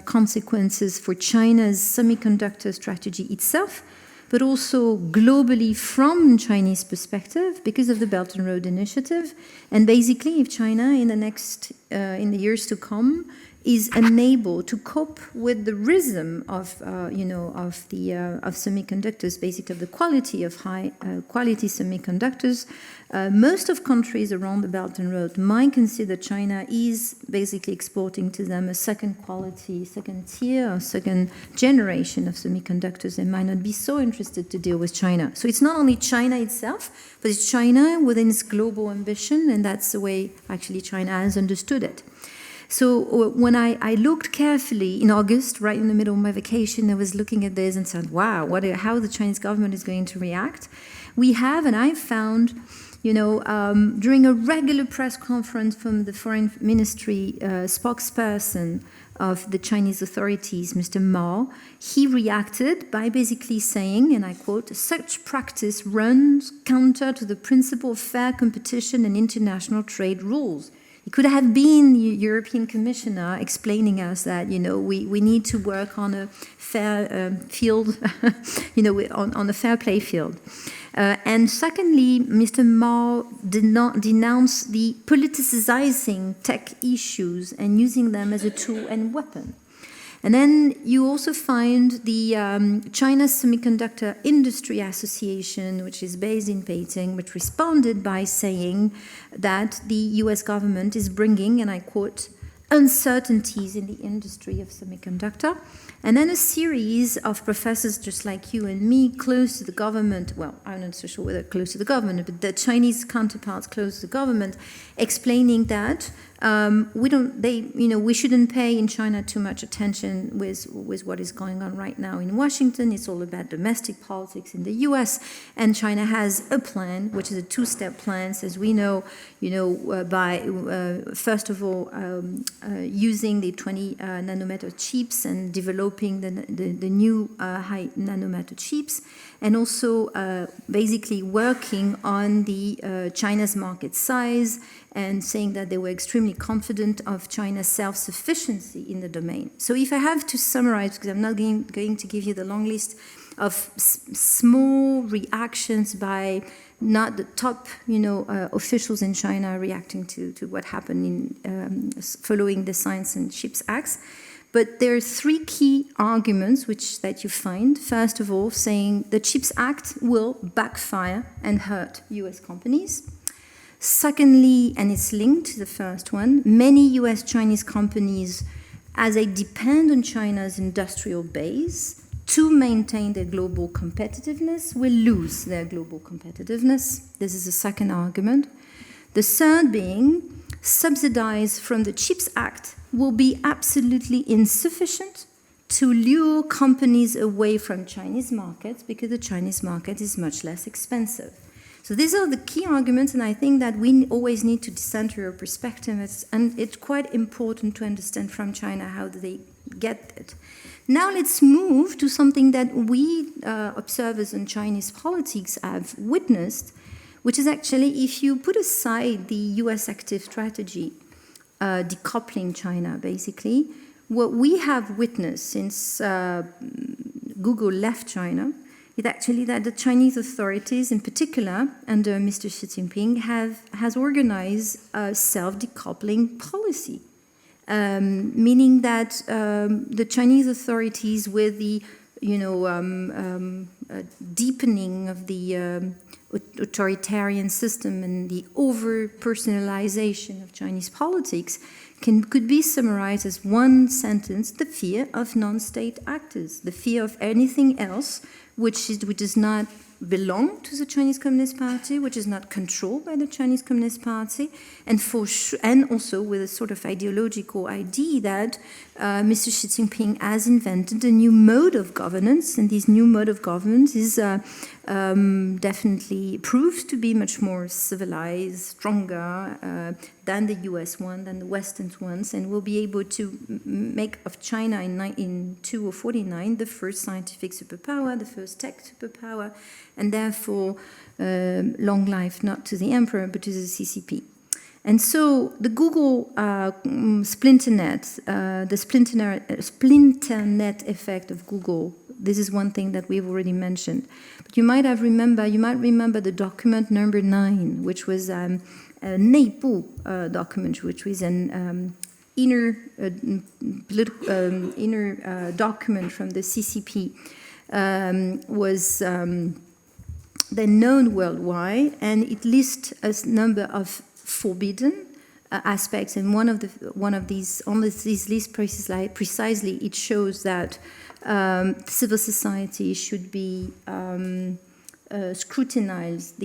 consequences for China's semiconductor strategy itself, but also globally from Chinese perspective because of the Belt and Road Initiative. And basically, if China in the years to come is unable to cope with the rhythm of semiconductors, basically of the quality of high quality semiconductors, most of countries around the Belt and Road might consider China is basically exporting to them a second quality, second tier, or second generation of semiconductors. They might not be so interested to deal with China. So it's not only China itself, but it's China within its global ambition, and that's the way actually China has understood it. So when I looked carefully in August, right in the middle of my vacation, I was looking at this and said, wow, how the Chinese government is going to react. We have, and I found, during a regular press conference from the foreign ministry spokesperson of the Chinese authorities, Mr. Mao, he reacted by basically saying, and I quote, "Such practice runs counter to the principle of fair competition and international trade rules." It could have been the European Commissioner explaining us that, we need to work on a fair field, on a fair play field. And secondly, Mr. Mao did not denounce the politicizing tech issues and using them as a tool and weapon. And then you also find the China Semiconductor Industry Association, which is based in Beijing, which responded by saying that the US government is bringing, and I quote, uncertainties in the industry of semiconductor. And then a series of professors just like you and me, close to the government, well, I'm not so sure whether close to the government, but the Chinese counterparts close to the government, explaining that we shouldn't pay in China too much attention with what is going on right now in Washington. It's all about domestic politics in the US, and China has a plan, which is a two-step plan, as we know, by first of all using the 20 nanometer chips and developing the new high nanometer chips, and also basically working on the China's market size, and saying that they were extremely confident of China's self-sufficiency in the domain. So if I have to summarize, because I'm not going to give you the long list of small reactions by not the top, officials in China reacting to what happened in following the Science and Chips Acts, but there are three key arguments that you find. First of all, saying the Chips Act will backfire and hurt US companies. Secondly, and it's linked to the first one, many US-Chinese companies, as they depend on China's industrial base to maintain their global competitiveness, will lose their global competitiveness. This is the second argument. The third being, subsidies from the CHIPS Act will be absolutely insufficient to lure companies away from Chinese markets because the Chinese market is much less expensive. So these are the key arguments, and I think that we always need to decenter our perspective, and it's quite important to understand from China how they get it. Now let's move to something that we observers in Chinese politics have witnessed, which is actually if you put aside the US active strategy, decoupling China basically, what we have witnessed since Google left China is actually that the Chinese authorities, in particular under Mr. Xi Jinping, has organized a self-decoupling policy, meaning that the Chinese authorities, with the deepening of the authoritarian system and the over-personalization of Chinese politics, could be summarized as one sentence: the fear of non-state actors, the fear of anything else which is not belong to the Chinese Communist Party, which is not controlled by the Chinese Communist Party, and also with a sort of ideological idea that Mr. Xi Jinping has invented a new mode of governance, and this new mode of governance is definitely proves to be much more civilized, stronger than the US one, than the Western ones, and will be able to make of China in 2049 the first scientific superpower, the first tech superpower, and therefore long life not to the emperor but to the CCP. And so the Google splinternet, the splinternet effect of Google, this is one thing that we've already mentioned. But you might remember the document number 9, which was a 内部 document, which was an inner document from the CCP, was then known worldwide, and it lists a number of forbidden aspects, and one of these on this list precisely it shows that civil society should be scrutinized.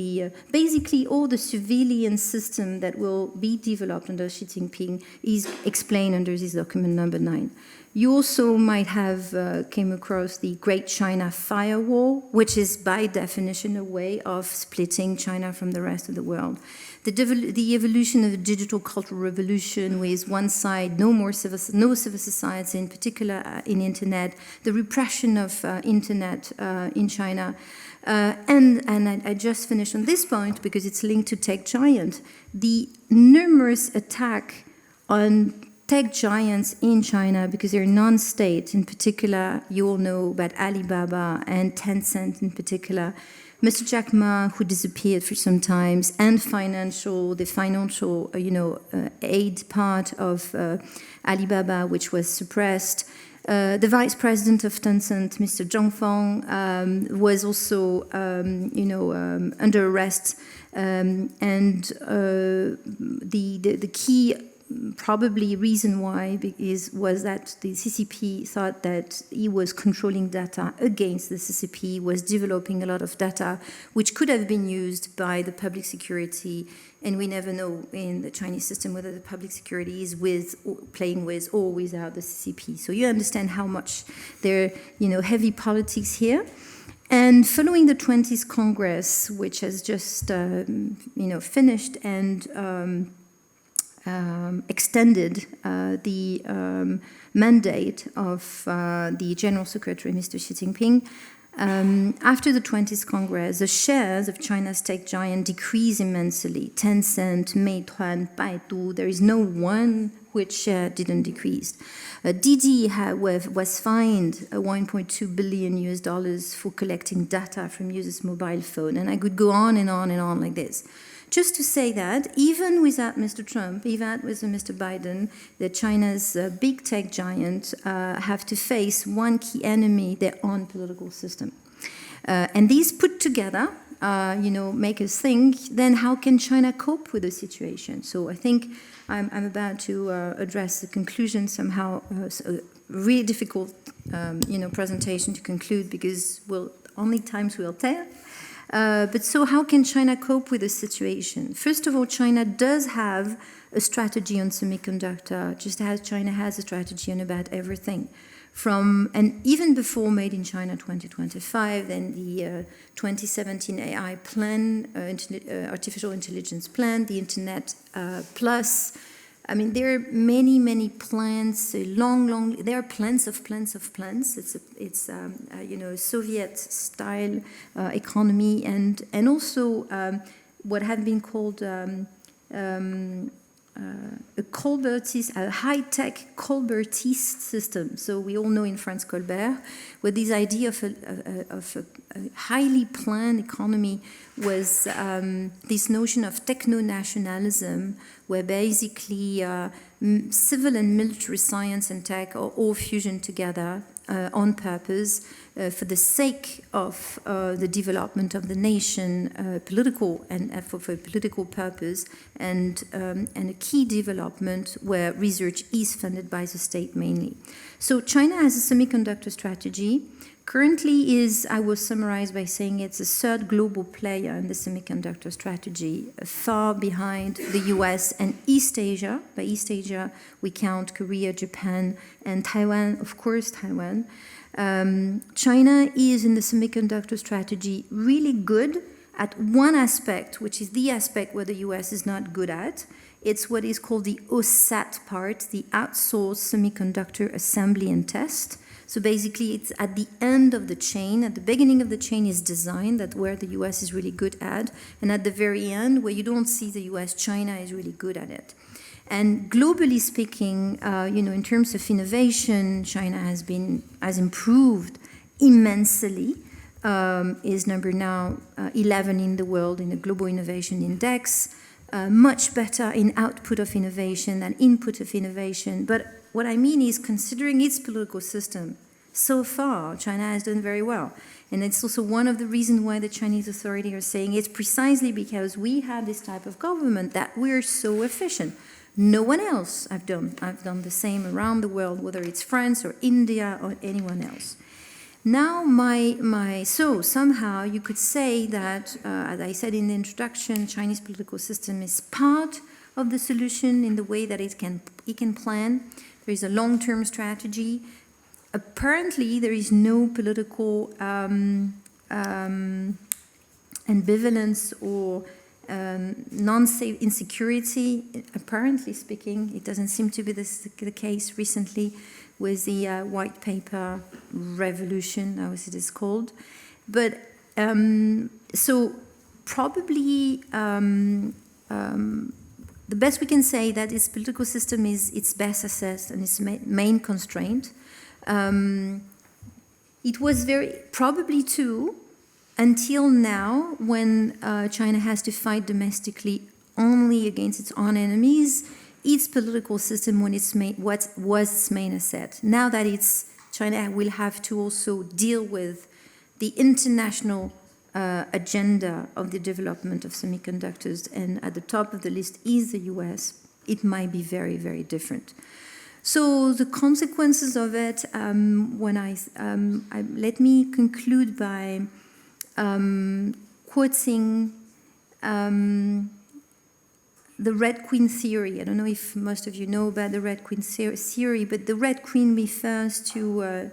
Basically all the civilian system that will be developed under Xi Jinping is explained under this document number 9. You also might have came across the Great China Firewall, which is by definition a way of splitting China from the rest of the world. The evolution of the digital cultural revolution, with one side no civil society, in particular in internet, the repression of internet in China, and I just finished on this point because it's linked to tech giant. The numerous attack on tech giants in China, because they're non-state. In particular, you all know about Alibaba and Tencent in particular. Mr. Jack Ma, who disappeared for some time, and the financial aid part of Alibaba, which was suppressed. The vice president of Tencent, Mr. Zhang Feng, was also under arrest, and the key probably reason why was that the CCP thought that he was controlling data against the CCP, was developing a lot of data which could have been used by the public security, and we never know in the Chinese system whether the public security is playing with or without the CCP. So you understand how much there heavy politics here. And following the 20th Congress, which has just finished and extended the mandate of the General Secretary, Mr. Xi Jinping. After the 20th Congress, the shares of China's tech giant decreased immensely. Tencent, Meituan, Baidu, there is no one which share didn't decrease. Didi was fined $1.2 billion for collecting data from users' mobile phone, and I could go on and on and on like this. Just to say that even without Mr. Trump, even with Mr. Biden, that China's big tech giant have to face one key enemy, their own political system. And these put together, make us think, then how can China cope with the situation? So I think I'm about to address the conclusion somehow. A really difficult, presentation to conclude because only times will tell. But so how can China cope with the situation? First of all, China does have a strategy on semiconductor, just as China has a strategy on about everything. And even before Made in China 2025, then the 2017 AI plan, artificial intelligence plan, the Internet Plus. I mean, there are many, many plans, long. There are plans of plans. It's Soviet-style economy, and also what had been called a high-tech Colbertist system. So we all know in France Colbert, where this idea of a highly planned economy was this notion of techno-nationalism, where basically civil and military science and tech are all fusioned together on purpose for the sake of the development of the nation, political and for political purpose, and a key development where research is funded by the state mainly. So China has a semiconductor strategy currently is, I will summarize by saying it's a third global player in the semiconductor strategy, far behind the US and East Asia. By East Asia, we count Korea, Japan, and Taiwan, of course, Taiwan. China is in the semiconductor strategy really good at one aspect, which is the aspect where the US is not good at. It's what is called the OSAT part, the outsourced semiconductor assembly and test. So basically, it's at the end of the chain. At the beginning of the chain is design, that's where the US is really good at. And at the very end, where you don't see the US, China is really good at it. And globally speaking, in terms of innovation, China has improved immensely. Is number now 11 in the world in the Global Innovation Index. Much better in output of innovation than input of innovation. But what I mean is, considering its political system, so far, China has done very well. And it's also one of the reasons why the Chinese authorities are saying it's precisely because we have this type of government that we're so efficient. No one else I've done the same around the world, whether it's France or India or anyone else. Now, so somehow you could say that, as I said in the introduction, Chinese political system is part of the solution in the way that it can plan. There is a long-term strategy. Apparently, there is no political ambivalence or non-safe insecurity. Apparently speaking, it doesn't seem to be the case recently with the white paper revolution, as it is called. But so probably the best we can say that its political system is its best assessed and its main constraint. It was probably too, until now, when China has to fight domestically only against its own enemies, its political system was its main asset. Now that China will have to also deal with the international agenda of the development of semiconductors, and at the top of the list is the US, it might be very, very different. So the consequences of it, let me conclude by quoting the Red Queen theory. I don't know if most of you know about the Red Queen theory, but the Red Queen refers to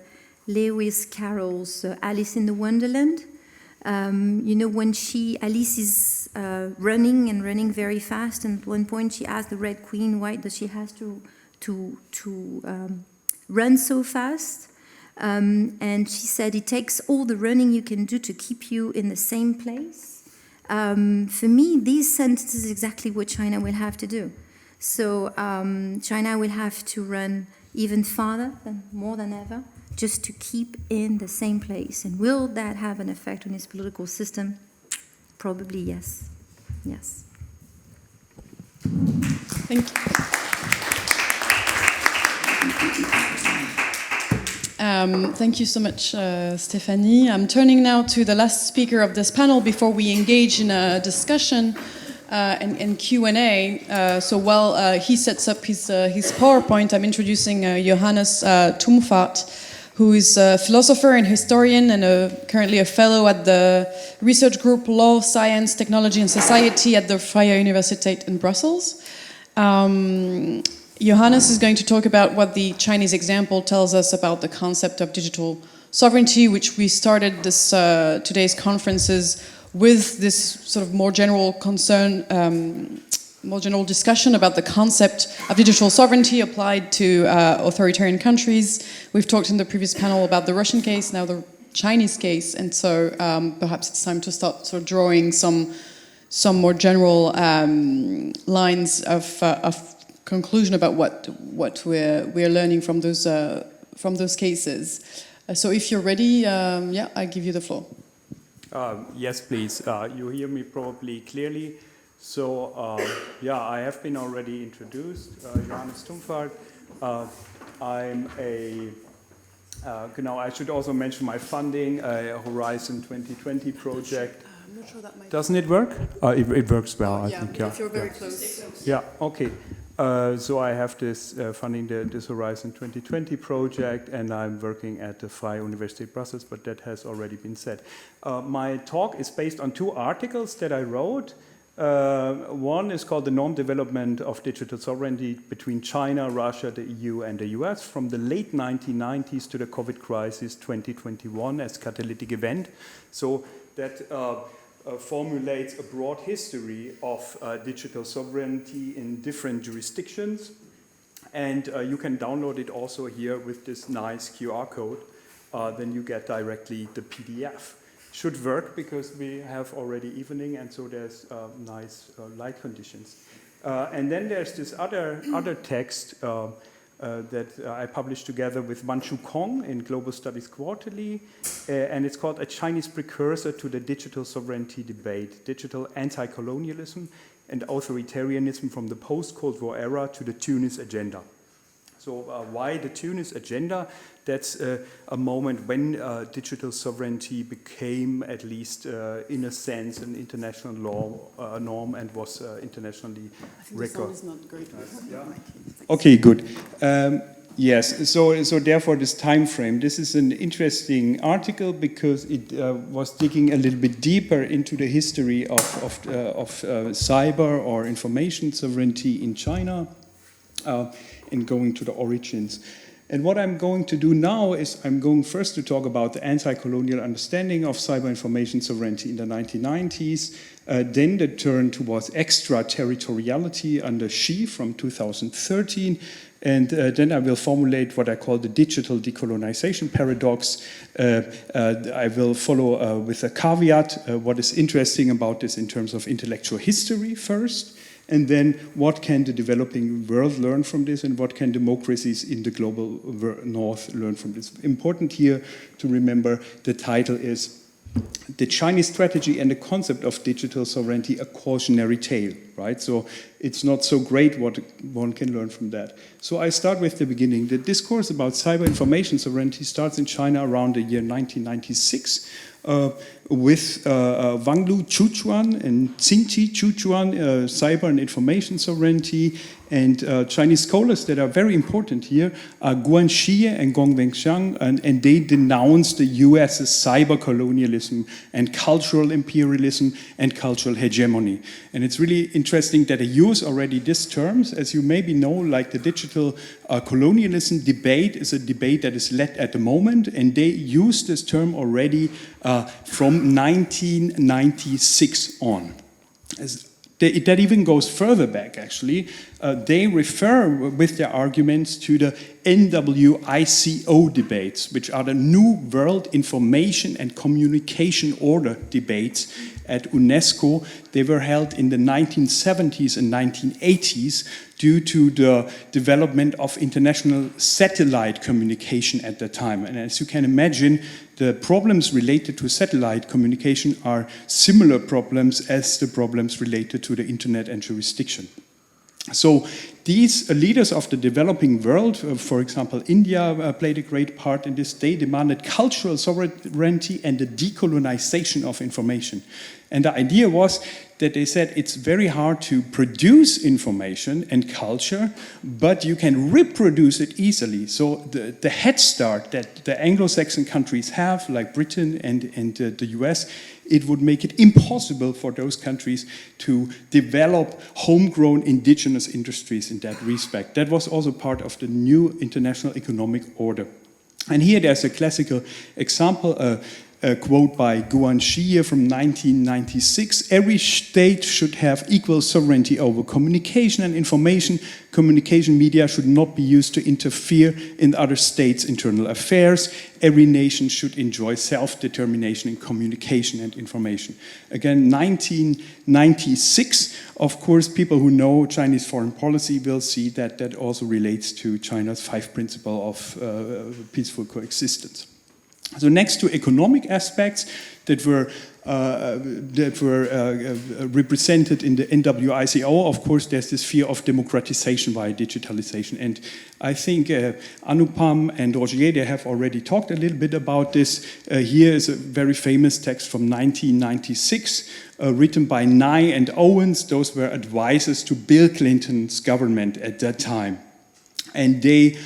Lewis Carroll's Alice in the Wonderland. When Alice is running very fast, and at one point she asks the Red Queen why does she have to run so fast. And she said, it takes all the running you can do to keep you in the same place. For me, these sentences is exactly what China will have to do. So China will have to run even farther, more than ever, just to keep in the same place. And will that have an effect on its political system? Probably yes. Yes. Thank you. Thank you so much, Stéphanie. I'm turning now to the last speaker of this panel before we engage in a discussion and Q&A. So while he sets up his PowerPoint, I'm introducing Johannes Tumfart, who is a philosopher and historian and currently a fellow at the research group Law, Science, Technology and Society at the Vrije Universiteit in Brussels. Johannes is going to talk about what the Chinese example tells us about the concept of digital sovereignty, which we started this today's conferences with this sort of more general concern, more general discussion about the concept of digital sovereignty applied to authoritarian countries. We've talked in the previous panel about the Russian case, now the Chinese case, and so perhaps it's time to start sort of drawing some more general lines of conclusion about what we're learning from those cases. So if you're ready, I give you the floor. Yes, please. You hear me probably clearly. So I have been already introduced. Johannes Tumfart. I'm I should also mention my funding, a Horizon 2020 project. I'm not sure that might. Doesn't it work? It works well, I think. Yeah. If you're very close. Yeah. Okay. So I have this funding this Horizon 2020 project, and I'm working at the Freie University Brussels, but that has already been said. My talk is based on 2 articles that I wrote. One is called The Norm Development of Digital Sovereignty Between China, Russia, the EU, and the US from the late 1990s to the COVID crisis 2021 as catalytic event. So that formulates a broad history of digital sovereignty in different jurisdictions. And you can download it also here with this nice QR code. Then you get directly the PDF. Should work because we have already evening, and so there's nice light conditions. And then there's this other text that I published together with Wan Shu Kong in Global Studies Quarterly, and it's called A Chinese Precursor to the Digital Sovereignty Debate, Digital Anti-Colonialism and Authoritarianism from the Post-Cold War Era to the Tunis Agenda. So why the Tunis Agenda? That's a moment when digital sovereignty became, at least in a sense, an international law norm and was internationally recognized. The sound is not great. Yeah. Okay, good. Yes, so therefore this time frame. This is an interesting article because it was digging a little bit deeper into the history of cyber or information sovereignty in China. And going to the origins. And what I'm going to do now is I'm going first to talk about the anti-colonial understanding of cyber information sovereignty in the 1990s, then the turn towards extraterritoriality under Xi from 2013, and then I will formulate what I call the digital decolonization paradox. I will follow with a caveat what is interesting about this in terms of intellectual history first. And then what can the developing world learn from this, and what can democracies in the global north learn from this? Important here to remember the title is The Chinese Strategy and the Concept of Digital Sovereignty, a Cautionary Tale, right? So it's not so great what one can learn from that. So I start with the beginning. The discourse about cyber information sovereignty starts in China around the year 1996. With Wanglu Chuchuan and Xingqi Chuchuan, cyber and information sovereignty, and Chinese scholars that are very important here are Guan Xie and Gong Wenxiang, and they denounce the US's cyber colonialism and cultural imperialism and cultural hegemony. And it's really interesting that they use already these terms. As you maybe know, like the digital colonialism debate is a debate that is led at the moment, and they use this term already from 1996 on. That even goes further back, actually. They refer with their arguments to the NWICO debates, which are the New World Information and Communication Order debates at UNESCO. They were held in the 1970s and 1980s due to the development of international satellite communication at the time. And as you can imagine, the problems related to satellite communication are similar problems as the problems related to the internet and jurisdiction. So these leaders of the developing world, for example, India played a great part in this. They demanded cultural sovereignty and the decolonization of information. And the idea was that they said it's very hard to produce information and culture, but you can reproduce it easily. So the head start that the Anglo-Saxon countries have, like Britain and the US, it would make it impossible for those countries to develop homegrown indigenous industries in that respect. That was also part of the new international economic order. And here there's a classical example, a quote by Guan Xie from 1996. Every state should have equal sovereignty over communication and information. Communication media should not be used to interfere in other states' internal affairs. Every nation should enjoy self-determination in communication and information. Again, 1996. Of course, people who know Chinese foreign policy will see that that also relates to China's 5 principles of peaceful coexistence. So next to economic aspects that were that were represented in the NWICO. Of course, there's this fear of democratization via digitalization. And I think Anupam and Roger, they have already talked a little bit about this. Here is a very famous text from 1996, written by Nye and Owens. Those were advisors to Bill Clinton's government at that time. And they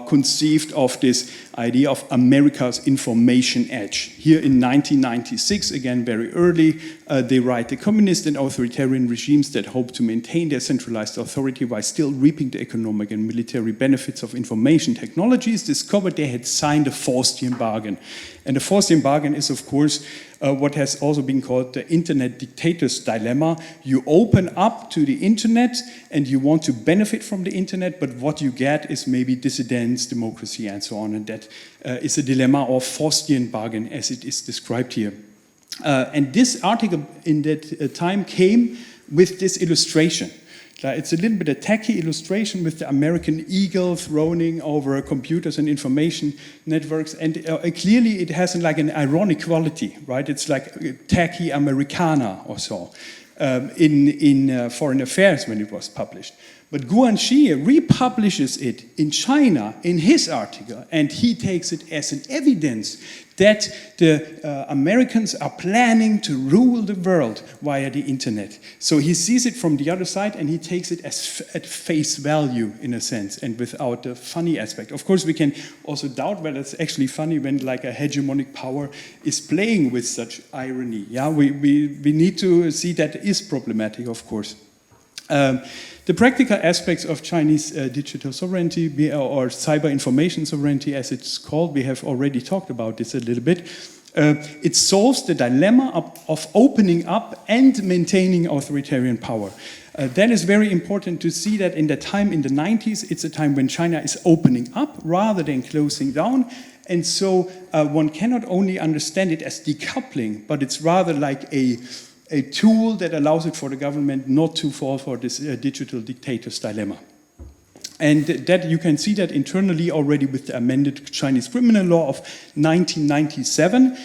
conceived of this idea of America's information edge. Here in 1996, again very early, they write, the communist and authoritarian regimes that hope to maintain their centralized authority while still reaping the economic and military benefits of information technologies discovered they had signed a Faustian bargain. And the Faustian bargain is, of course, what has also been called the internet dictator's dilemma. You open up to the internet and you want to benefit from the internet, but what you get is maybe dissidence, democracy, and so on. And that is a dilemma or Faustian bargain as it is described here. And this article in that time came with this illustration. It's a little bit a tacky illustration with the American eagle throning over computers and information networks, and clearly it has like an ironic quality, right? It's like tacky Americana or so in Foreign Affairs when it was published. But Guanxi republishes it in China in his article, and he takes it as an evidence that the Americans are planning to rule the world via the internet. So he sees it from the other side and he takes it as at face value in a sense and without the funny aspect. Of course, we can also doubt whether it's actually funny when like a hegemonic power is playing with such irony. Yeah, we need to see that is problematic, of course. The practical aspects of Chinese digital sovereignty, or cyber information sovereignty as it's called, we have already talked about this a little bit. It solves the dilemma of opening up and maintaining authoritarian power. That is very important to see that in the time in the 90s, it's a time when China is opening up rather than closing down. And so one cannot only understand it as decoupling, but it's rather like a tool that allows it for the government not to fall for this digital dictator's dilemma. And that you can see that internally already with the amended Chinese criminal law of 1997,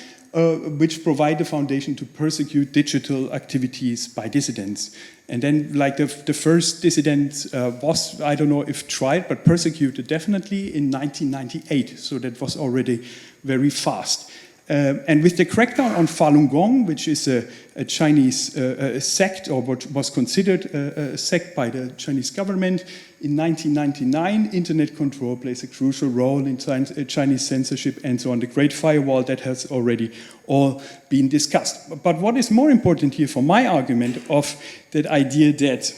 which provide the foundation to persecute digital activities by dissidents. And then like the first dissident was, I don't know if tried, but persecuted definitely in 1998. So that was already very fast. And with the crackdown on Falun Gong, which is a Chinese sect, or what was considered a sect by the Chinese government, in 1999, internet control plays a crucial role in Chinese censorship and so on. The Great Firewall, that has already all been discussed. But what is more important here for my argument of that idea that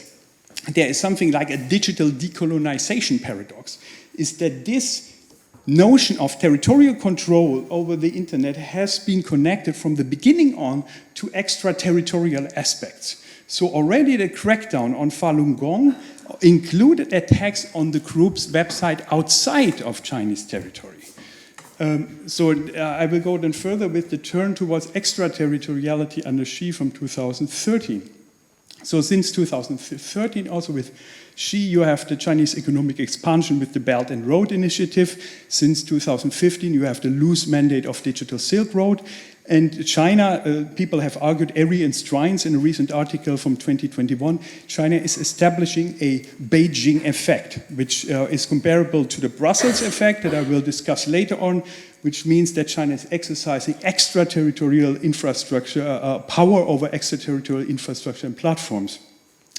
there is something like a digital decolonization paradox is that this notion of territorial control over the internet has been connected from the beginning on to extraterritorial aspects. So already the crackdown on Falun Gong included attacks on the group's website outside of Chinese territory. I will go then further with the turn towards extraterritoriality under Xi from 2013. So since 2013, also with Xi, you have the Chinese economic expansion with the Belt and Road Initiative. Since 2015, you have the loose mandate of Digital Silk Road. And China, people have argued, Airy and Strines in a recent article from 2021, China is establishing a Beijing effect, which is comparable to the Brussels effect that I will discuss later on, which means that China is exercising extraterritorial infrastructure, power over extraterritorial infrastructure and platforms.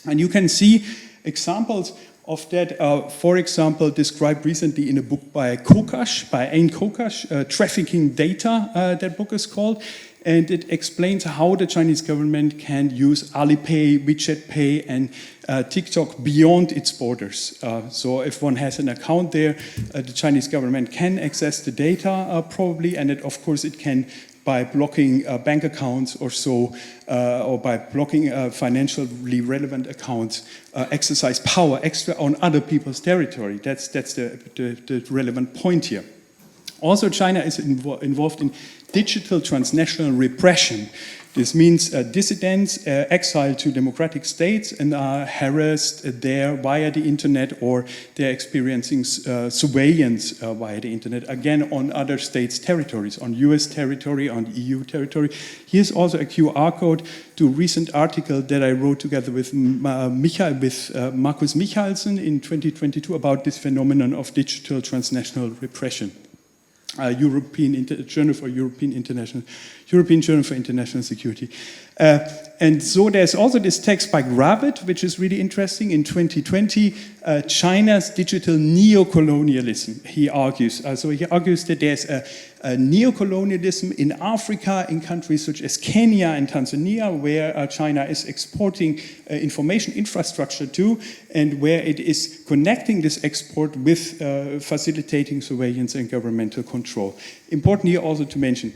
And you can see examples of that, for example, described recently in a book by Kokash, by Ain Kokash, Trafficking Data, that book is called. And it explains how the Chinese government can use Alipay, WeChat Pay, and TikTok beyond its borders. So if one has an account there, the Chinese government can access the data probably, and of course it can, by blocking bank accounts or so, or by blocking financially relevant accounts, exercise power extra on other people's territory. That's the relevant point here. Also, China is involved in digital transnational repression. This means dissidents exiled to democratic states and are harassed there via the internet, or they're experiencing surveillance via the internet, again on other states' territories, on US territory, on EU territory. Here's also a QR code to a recent article that I wrote together with Markus Michalsen in 2022 about this phenomenon of digital transnational repression. European Journal for International Security. And so there's also this text by Gravit, which is really interesting. In 2020, China's digital neocolonialism, he argues. So he argues that there's a neocolonialism in Africa, in countries such as Kenya and Tanzania, where China is exporting information infrastructure to, and where it is connecting this export with facilitating surveillance and governmental control. Important here also to mention,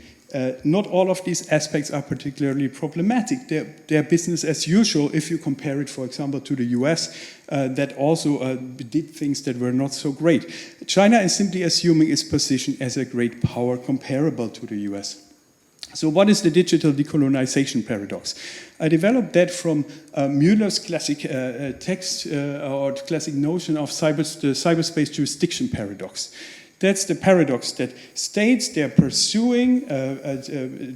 not all of these aspects are particularly problematic. They're business as usual if you compare it, for example, to the US, that also did things that were not so great. China is simply assuming its position as a great power comparable to the US. So what is the digital decolonization paradox? I developed that from Mueller's classic text or classic notion of the cyberspace jurisdiction paradox. That's the paradox that states they're pursuing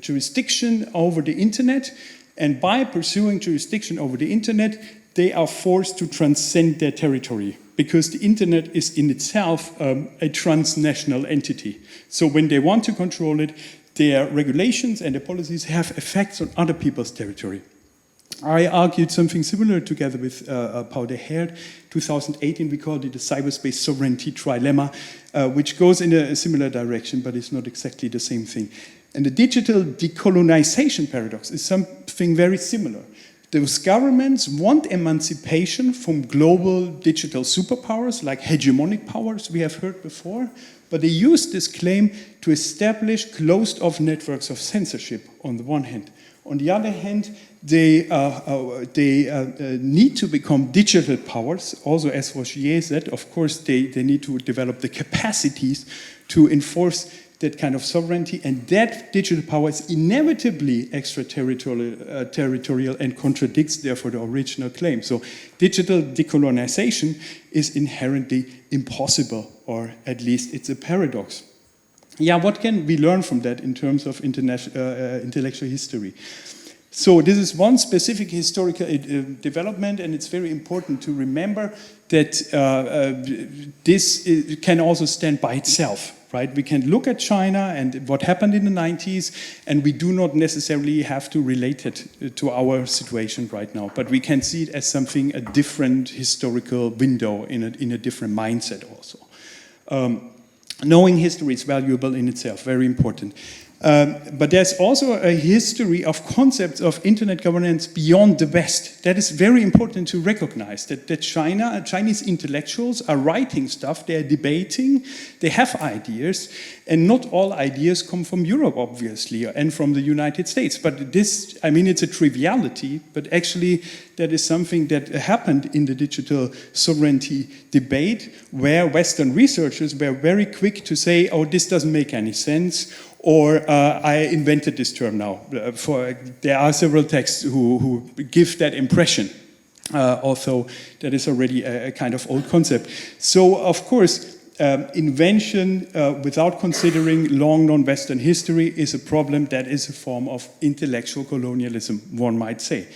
jurisdiction over the internet, and by pursuing jurisdiction over the internet, they are forced to transcend their territory, because the internet is in itself a transnational entity. So when they want to control it, their regulations and their policies have effects on other people's territory. I argued something similar together with Paul de Herd. 2018, we called it the cyberspace sovereignty trilemma, which goes in a similar direction, but it's not exactly the same thing. And the digital decolonization paradox is something very similar. Those governments want emancipation from global digital superpowers, like hegemonic powers we have heard before, but they use this claim to establish closed-off networks of censorship on the one hand. On the other hand, they need to become digital powers. Also, as Rochier said, of course, they need to develop the capacities to enforce that kind of sovereignty, and that digital power is inevitably extraterritorial and contradicts, therefore, the original claim. So digital decolonization is inherently impossible, or at least it's a paradox. Yeah, what can we learn from that in terms of intellectual history? So this is one specific historical development, and it's very important to remember that this can also stand by itself, right? We can look at China and what happened in the 90s, and we do not necessarily have to relate it to our situation right now, but we can see it as something, a different historical window in a different mindset also. Knowing history is valuable in itself, very important. But there's also a history of concepts of internet governance beyond the West. That is very important to recognize, that Chinese intellectuals are writing stuff, they're debating, they have ideas, and not all ideas come from Europe, obviously, and from the United States. But this, I mean, it's a triviality, but actually that is something that happened in the digital sovereignty debate, where Western researchers were very quick to say, oh, this doesn't make any sense, or I invented this term now. There are several texts who give that impression, although that is already a kind of old concept. So, of course, invention without considering long non-Western history is a problem that is a form of intellectual colonialism, one might say.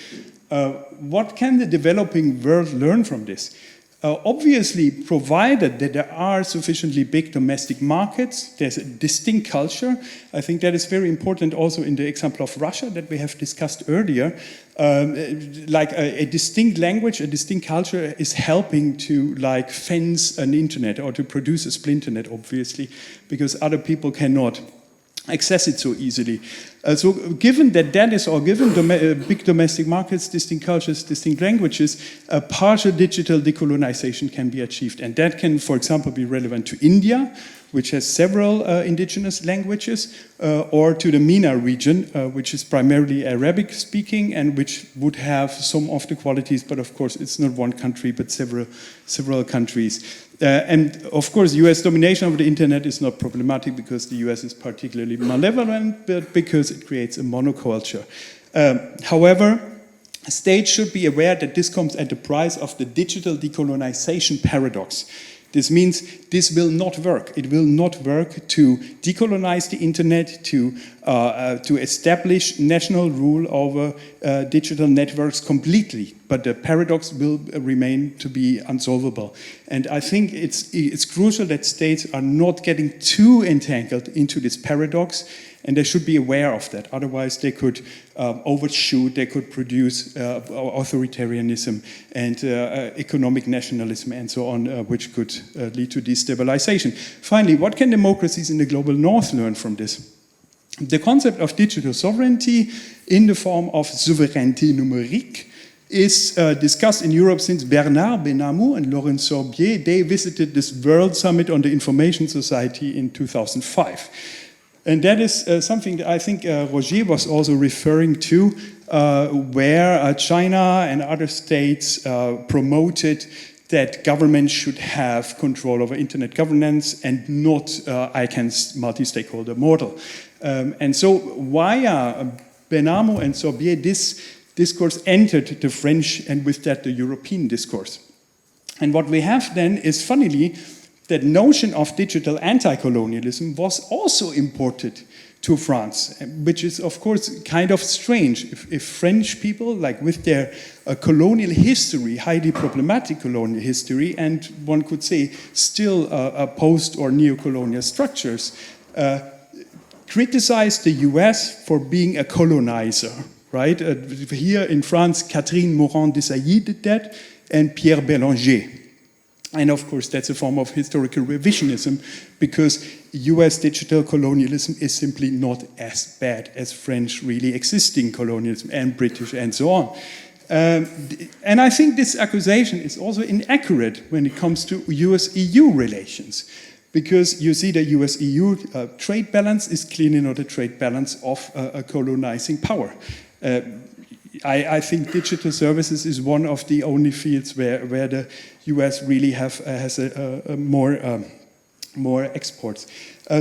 What can the developing world learn from this? Obviously, provided that there are sufficiently big domestic markets, there's a distinct culture. I think that is very important also in the example of Russia that we have discussed earlier. Like a distinct language, a distinct culture is helping to like fence an internet or to produce a splinternet, obviously, because other people cannot access it so easily. So given that is all, given big domestic markets, distinct cultures, distinct languages, a partial digital decolonization can be achieved. And that can, for example, be relevant to India, which has several indigenous languages, or to the MENA region, which is primarily Arabic speaking and which would have some of the qualities, but of course it's not one country, but several countries. And of course, US domination of the internet is not problematic because the US is particularly malevolent, but because it creates a monoculture. However, states should be aware that this comes at the price of the digital decolonization paradox. This means this will not work. It will not work to decolonize the internet, to establish national rule over digital networks completely. But the paradox will remain to be unsolvable. And I think it's crucial that states are not getting too entangled into this paradox, and they should be aware of that. Otherwise, they could overshoot, they could produce authoritarianism and economic nationalism and so on, which could lead to destabilization. Finally, what can democracies in the global north learn from this? The concept of digital sovereignty in the form of souveraineté numérique is discussed in Europe since Bernard Benamou and Laurent Sorbier. They visited this World Summit on the Information Society in 2005. And that is something that I think Roger was also referring to, where China and other states promoted that governments should have control over internet governance and not ICANN's multi-stakeholder model. And so via Benamou and Sorbier, this discourse entered the French and with that the European discourse. And what we have then is, funnily, that notion of digital anti-colonialism was also imported to France, which is, of course, kind of strange. If French people, like with their colonial history, highly problematic colonial history, and one could say still post- or neo-colonial structures, criticized the US for being a colonizer, right? Here in France, Catherine Morin-Desailly did that, and Pierre Bélanger. And of course, that's a form of historical revisionism, because US digital colonialism is simply not as bad as French really existing colonialism and British and so on. And I think this accusation is also inaccurate when it comes to US-EU relations, because you see the US-EU trade balance is clearly not a trade balance of a colonizing power. I think digital services is one of the only fields where the US really has more exports.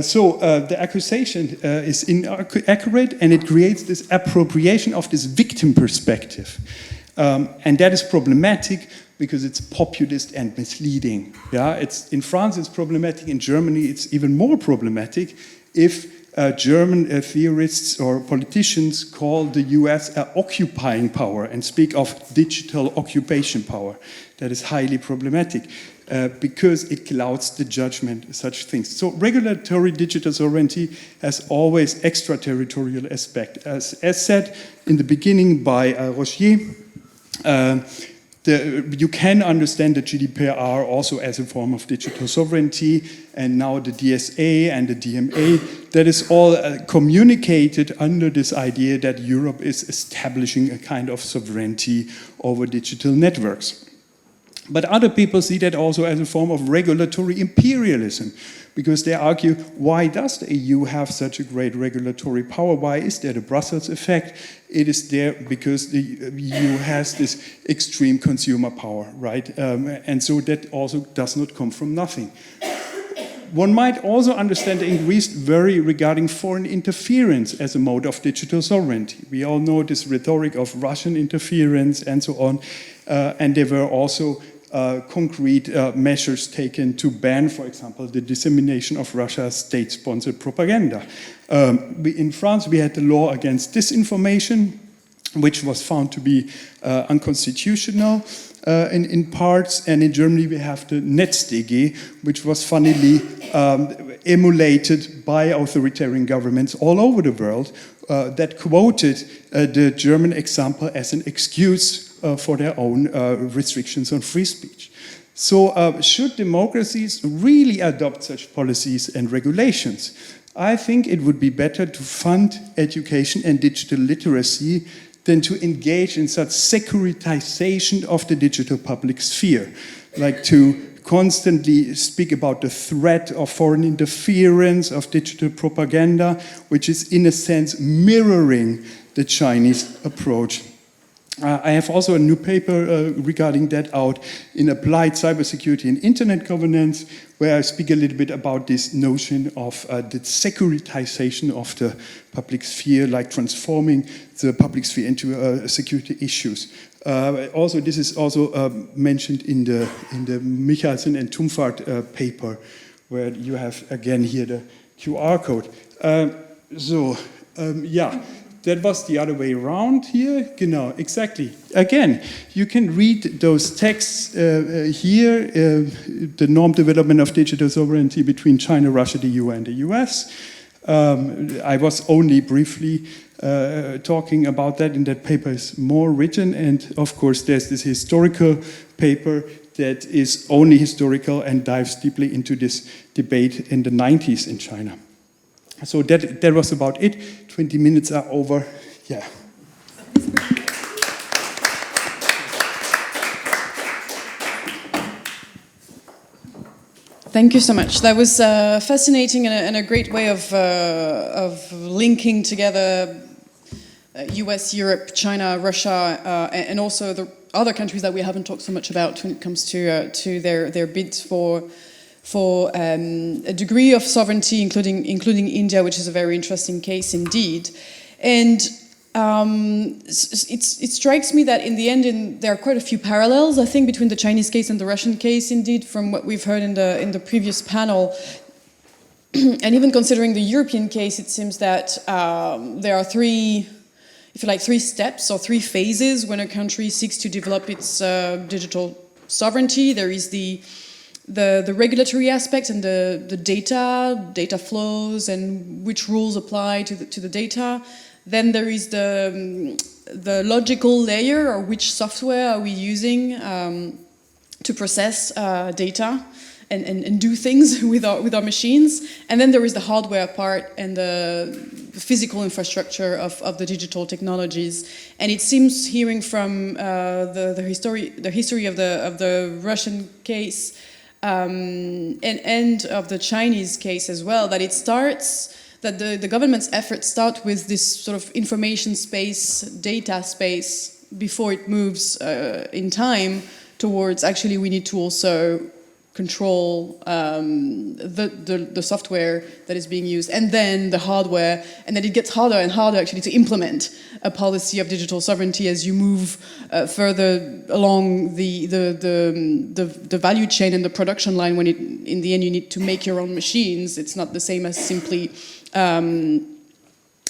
So the accusation is inaccurate, and it creates this appropriation of this victim perspective. And that is problematic because it's populist and misleading. Yeah, in France it's problematic, in Germany it's even more problematic if German theorists or politicians call the US an occupying power and speak of digital occupation power. That is highly problematic because it clouds the judgment of such things. So regulatory digital sovereignty has always extraterritorial aspect. As said in the beginning by Rocher, you can understand the GDPR also as a form of digital sovereignty, and now the DSA and the DMA, that is all communicated under this idea that Europe is establishing a kind of sovereignty over digital networks. But other people see that also as a form of regulatory imperialism, because they argue, why does the EU have such a great regulatory power? Why is there the Brussels effect? It is there because the EU has this extreme consumer power, right? And so that also does not come from nothing. One might also understand the increased worry regarding foreign interference as a mode of digital sovereignty. We all know this rhetoric of Russian interference and so on, and there were also concrete measures taken to ban, for example, the dissemination of Russia's state-sponsored propaganda. In France, we had the law against disinformation, which was found to be unconstitutional in parts, and in Germany we have the NetzDG, which was funnily emulated by authoritarian governments all over the world that quoted the German example as an excuse for their own restrictions on free speech. So should democracies really adopt such policies and regulations? I think it would be better to fund education and digital literacy than to engage in such securitization of the digital public sphere, like to constantly speak about the threat of foreign interference, of digital propaganda, which is in a sense mirroring the Chinese approach I have also a new paper regarding that out in Applied Cybersecurity and Internet Governance, where I speak a little bit about this notion of the securitization of the public sphere, like transforming the public sphere into security issues. Also, this is also mentioned in the Michalsen and Tumfart paper, where you have again here the QR code. Yeah. That was the other way around here. Genau, exactly. Again, you can read those texts here, the norm development of digital sovereignty between China, Russia, the EU, and the US. I was only briefly talking about that, and that paper is more written. And of course, there's this historical paper that is only historical and dives deeply into this debate in the 90s in China. So that was about it. 20 minutes are over. Yeah. Thank you so much. That was fascinating and a great way of linking together US, Europe, China, Russia, and also the other countries that we haven't talked so much about when it comes to their bids for a degree of sovereignty, including India, which is a very interesting case indeed. And it strikes me that in the end, there are quite a few parallels, I think, between the Chinese case and the Russian case, indeed, from what we've heard in the previous panel. And even considering the European case, it seems that there are three steps or three phases when a country seeks to develop its digital sovereignty. There is the regulatory aspect and the data flows and which rules apply to the data. Then there is the logical layer, or which software are we using to process data and do things with our machines. And then there is the hardware part and the physical infrastructure of the digital technologies. And it seems, hearing from the history of the Russian case, and of the Chinese case as well, that the government's efforts start with this sort of information space, data space, before it moves in time towards actually we need to also control the software that is being used, and then the hardware, and then it gets harder and harder actually to implement a policy of digital sovereignty as you move further along the value chain and the production line. When in the end you need to make your own machines, it's not the same as simply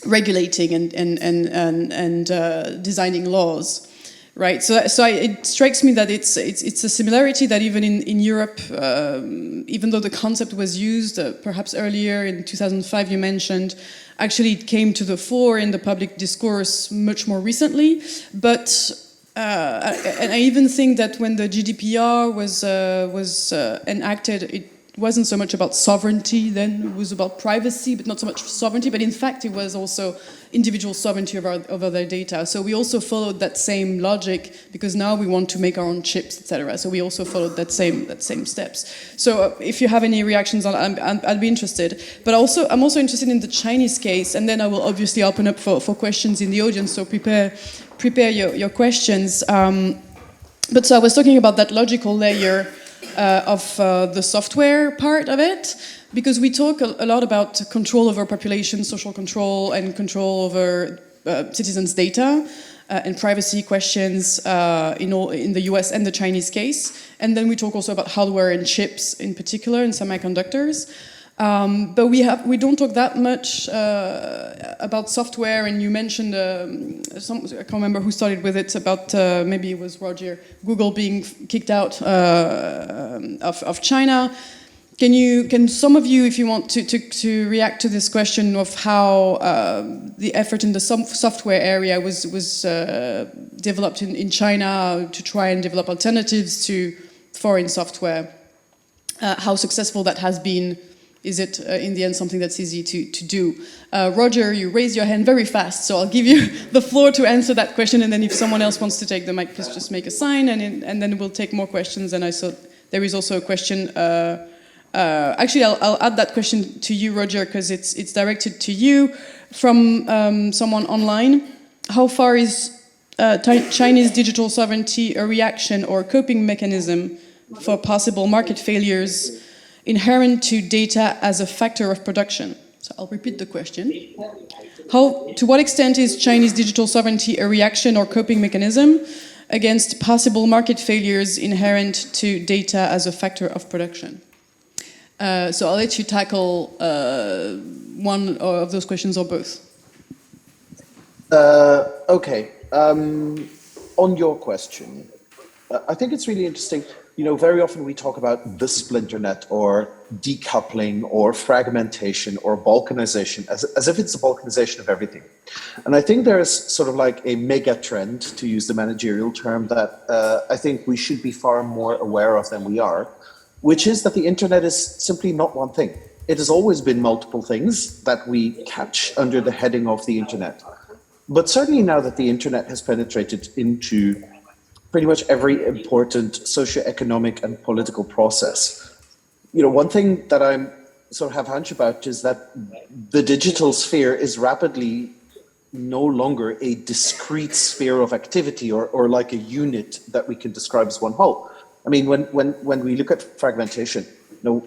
regulating and designing laws. Right, so it strikes me that it's a similarity that even in Europe, even though the concept was used perhaps earlier in 2005, you mentioned, actually it came to the fore in the public discourse much more recently. But and I even think that when the GDPR was enacted, it wasn't so much about sovereignty then, it was about privacy, but not so much sovereignty, but in fact it was also individual sovereignty over their data. So we also followed that same logic, because now we want to make our own chips, etc. So we also followed that same steps. So if you have any reactions on, I'd be interested. But I'm also interested in the Chinese case, and then I will obviously open up for questions in the audience, so prepare your questions. But so I was talking about that logical layer of the software part of it, because we talk a lot about control over population, social control, and control over citizens' data and privacy questions in the US and the Chinese case. And then we talk also about hardware and chips in particular, and semiconductors. But we don't talk that much about software, and you mentioned, I can't remember who started with it, about maybe it was Roger, Google being kicked out of China. Can some of you, if you want to react to this question of how the effort in the software area was developed in China to try and develop alternatives to foreign software, how successful that has been? Is it, in the end, something that's easy to do? Roger, you raised your hand very fast, so I'll give you the floor to answer that question, and then if someone else wants to take the mic, please just make a sign, and then we'll take more questions. And I saw there is also a question. Actually, I'll add that question to you, Roger, because it's directed to you from someone online. How far is Chinese digital sovereignty a reaction or coping mechanism for possible market failures inherent to data as a factor of production? So I'll repeat the question. To what extent is Chinese digital sovereignty a reaction or coping mechanism against possible market failures inherent to data as a factor of production? So I'll let you tackle one of those questions or both. Okay. On your question, I think it's really interesting. You know, very often we talk about the splinternet or decoupling or fragmentation or balkanization as if it's a balkanization of everything. And I think there's sort of like a mega trend, to use the managerial term, that I think we should be far more aware of than we are, which is that the internet is simply not one thing. It has always been multiple things that we catch under the heading of the internet. But certainly now that the internet has penetrated into pretty much every important socioeconomic and political process, you know, one thing that I'm sort of have a hunch about is that the digital sphere is rapidly no longer a discrete sphere of activity or like a unit that we can describe as one whole. I mean, when we look at fragmentation, you know,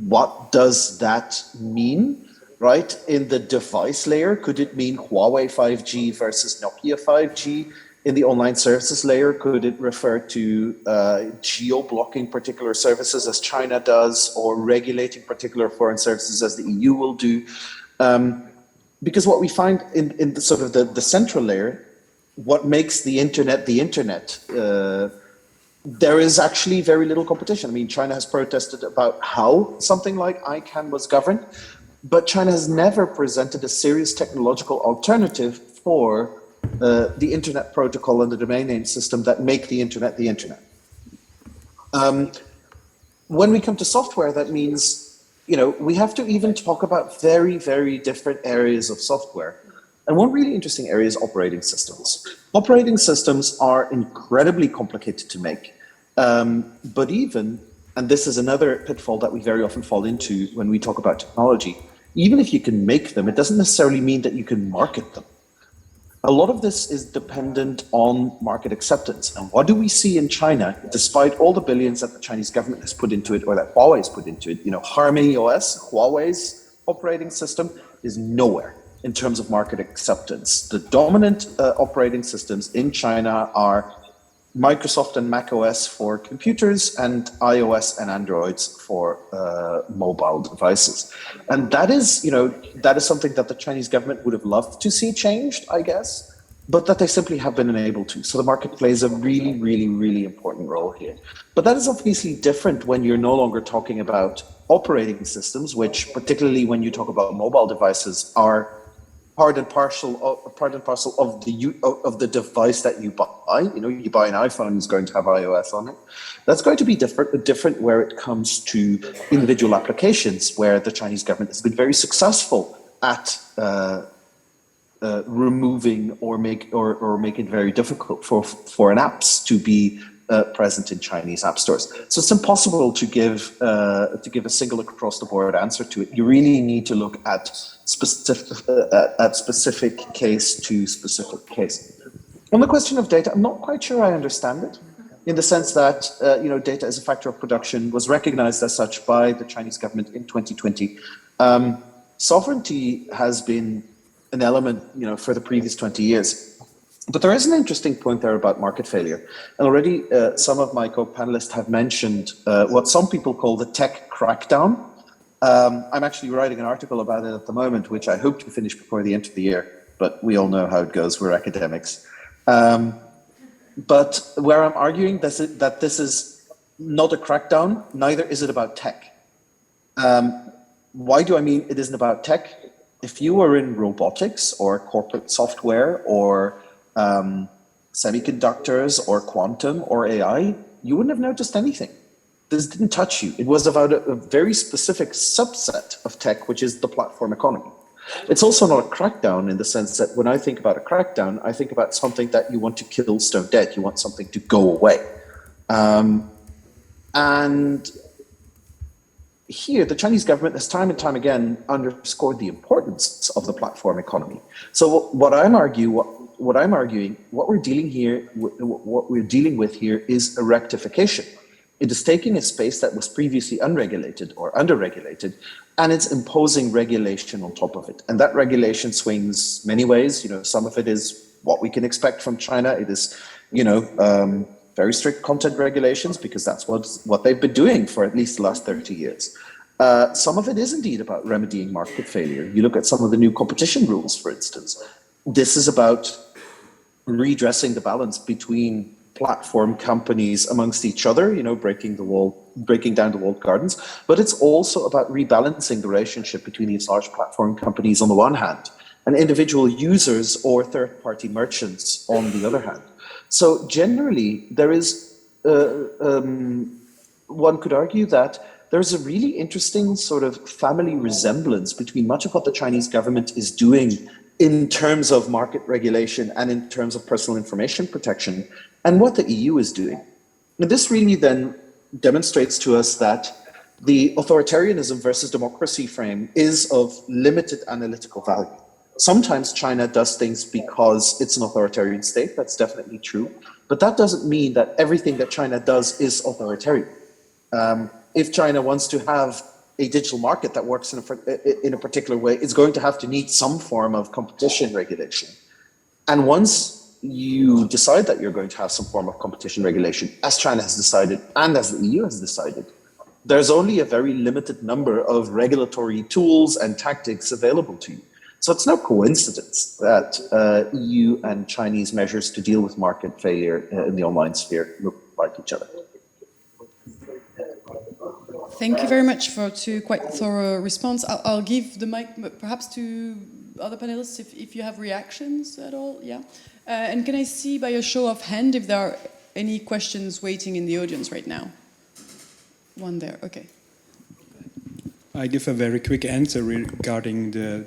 what does that mean? Right? In the device layer, could it mean Huawei 5G versus Nokia 5G? In the online services layer, could it refer to geo-blocking particular services as China does, or regulating particular foreign services as the EU will do? Because what we find in the sort of the central layer, what makes the internet, there is actually very little competition. I mean, China has protested about how something like ICANN was governed, but China has never presented a serious technological alternative for the internet protocol and the domain name system that make the internet the internet. When we come to software, that means, you know, we have to even talk about very, very different areas of software. And one really interesting area is operating systems. Operating systems are incredibly complicated to make, but even, and this is another pitfall that we very often fall into when we talk about technology, even if you can make them, it doesn't necessarily mean that you can market them. A lot of this is dependent on market acceptance. And what do we see in China, despite all the billions that the Chinese government has put into it, or that Huawei has put into it? You know, Harmony OS, Huawei's operating system, is nowhere in terms of market acceptance. The dominant operating systems in China are Microsoft and Mac OS for computers, and iOS and Androids for mobile devices. And that is, you know, that is something that the Chinese government would have loved to see changed, I guess, but that they simply have been unable to. So the market plays a really, really, really important role here. But that is obviously different when you're no longer talking about operating systems, which, particularly when you talk about mobile devices, are part and parcel of the device that you buy. You know, you buy an iPhone, it's going to have iOS on it. That's going to be different where it comes to individual applications, where the Chinese government has been very successful at removing or make it very difficult for an apps to be present in Chinese app stores. So it's impossible to give a single across the board answer to it. You really need to look at specific case to specific case. On the question of data, I'm not quite sure I understand it, in the sense that you know, data as a factor of production was recognized as such by the Chinese government in 2020. Sovereignty has been an element, you know, for the previous 20 years. But there is an interesting point there about market failure. And already some of my co-panelists have mentioned what some people call the tech crackdown. I'm actually writing an article about it at the moment, which I hope to finish before the end of the year, but we all know how it goes, we're academics. But where I'm arguing that this is not a crackdown, neither is it about tech. Why do I mean it isn't about tech? If you were in robotics or corporate software or semiconductors or quantum or AI, you wouldn't have noticed anything. This didn't touch you. It was about a very specific subset of tech, which is the platform economy. It's also not a crackdown in the sense that when I think about a crackdown, I think about something that you want to kill stone dead. You want something to go away. And here, the Chinese government has time and time again underscored the importance of the platform economy. So what I'm arguing, what I'm arguing, what we're dealing with here is a rectification. It is taking a space that was previously unregulated or underregulated, and it's imposing regulation on top of it. And that regulation swings many ways. Some of it is what we can expect from China. It is, very strict content regulations, because that's what they've been doing for at least the last 30 years. Some of it is indeed about remedying market failure. You look at some of the new competition rules, for instance. This is about redressing the balance between platform companies amongst each other, breaking down the walled gardens. But it's also about rebalancing the relationship between these large platform companies on the one hand, and individual users or third-party merchants on the other hand. So generally, there is, one could argue that there's a really interesting sort of family resemblance between much of what the Chinese government is doing in terms of market regulation and in terms of personal information protection and what the EU is doing. And this really then demonstrates to us that the authoritarianism versus democracy frame is of limited analytical value. Sometimes China does things because it's an authoritarian state, that's definitely true, but that doesn't mean that everything that China does is authoritarian. If China wants to have a digital market that works in a particular way, it's going to have to need some form of competition regulation. And once you decide that you're going to have some form of competition regulation, as China has decided and as the EU has decided, there's only a very limited number of regulatory tools and tactics available to you. So it's no coincidence that EU and Chinese measures to deal with market failure in the online sphere look like each other. Thank you very much for two quite thorough response. I'll give the mic perhaps to other panelists if you have reactions at all. Yeah. And can I see by a show of hand if there are any questions waiting in the audience right now? One there. Okay. I give a very quick answer regarding the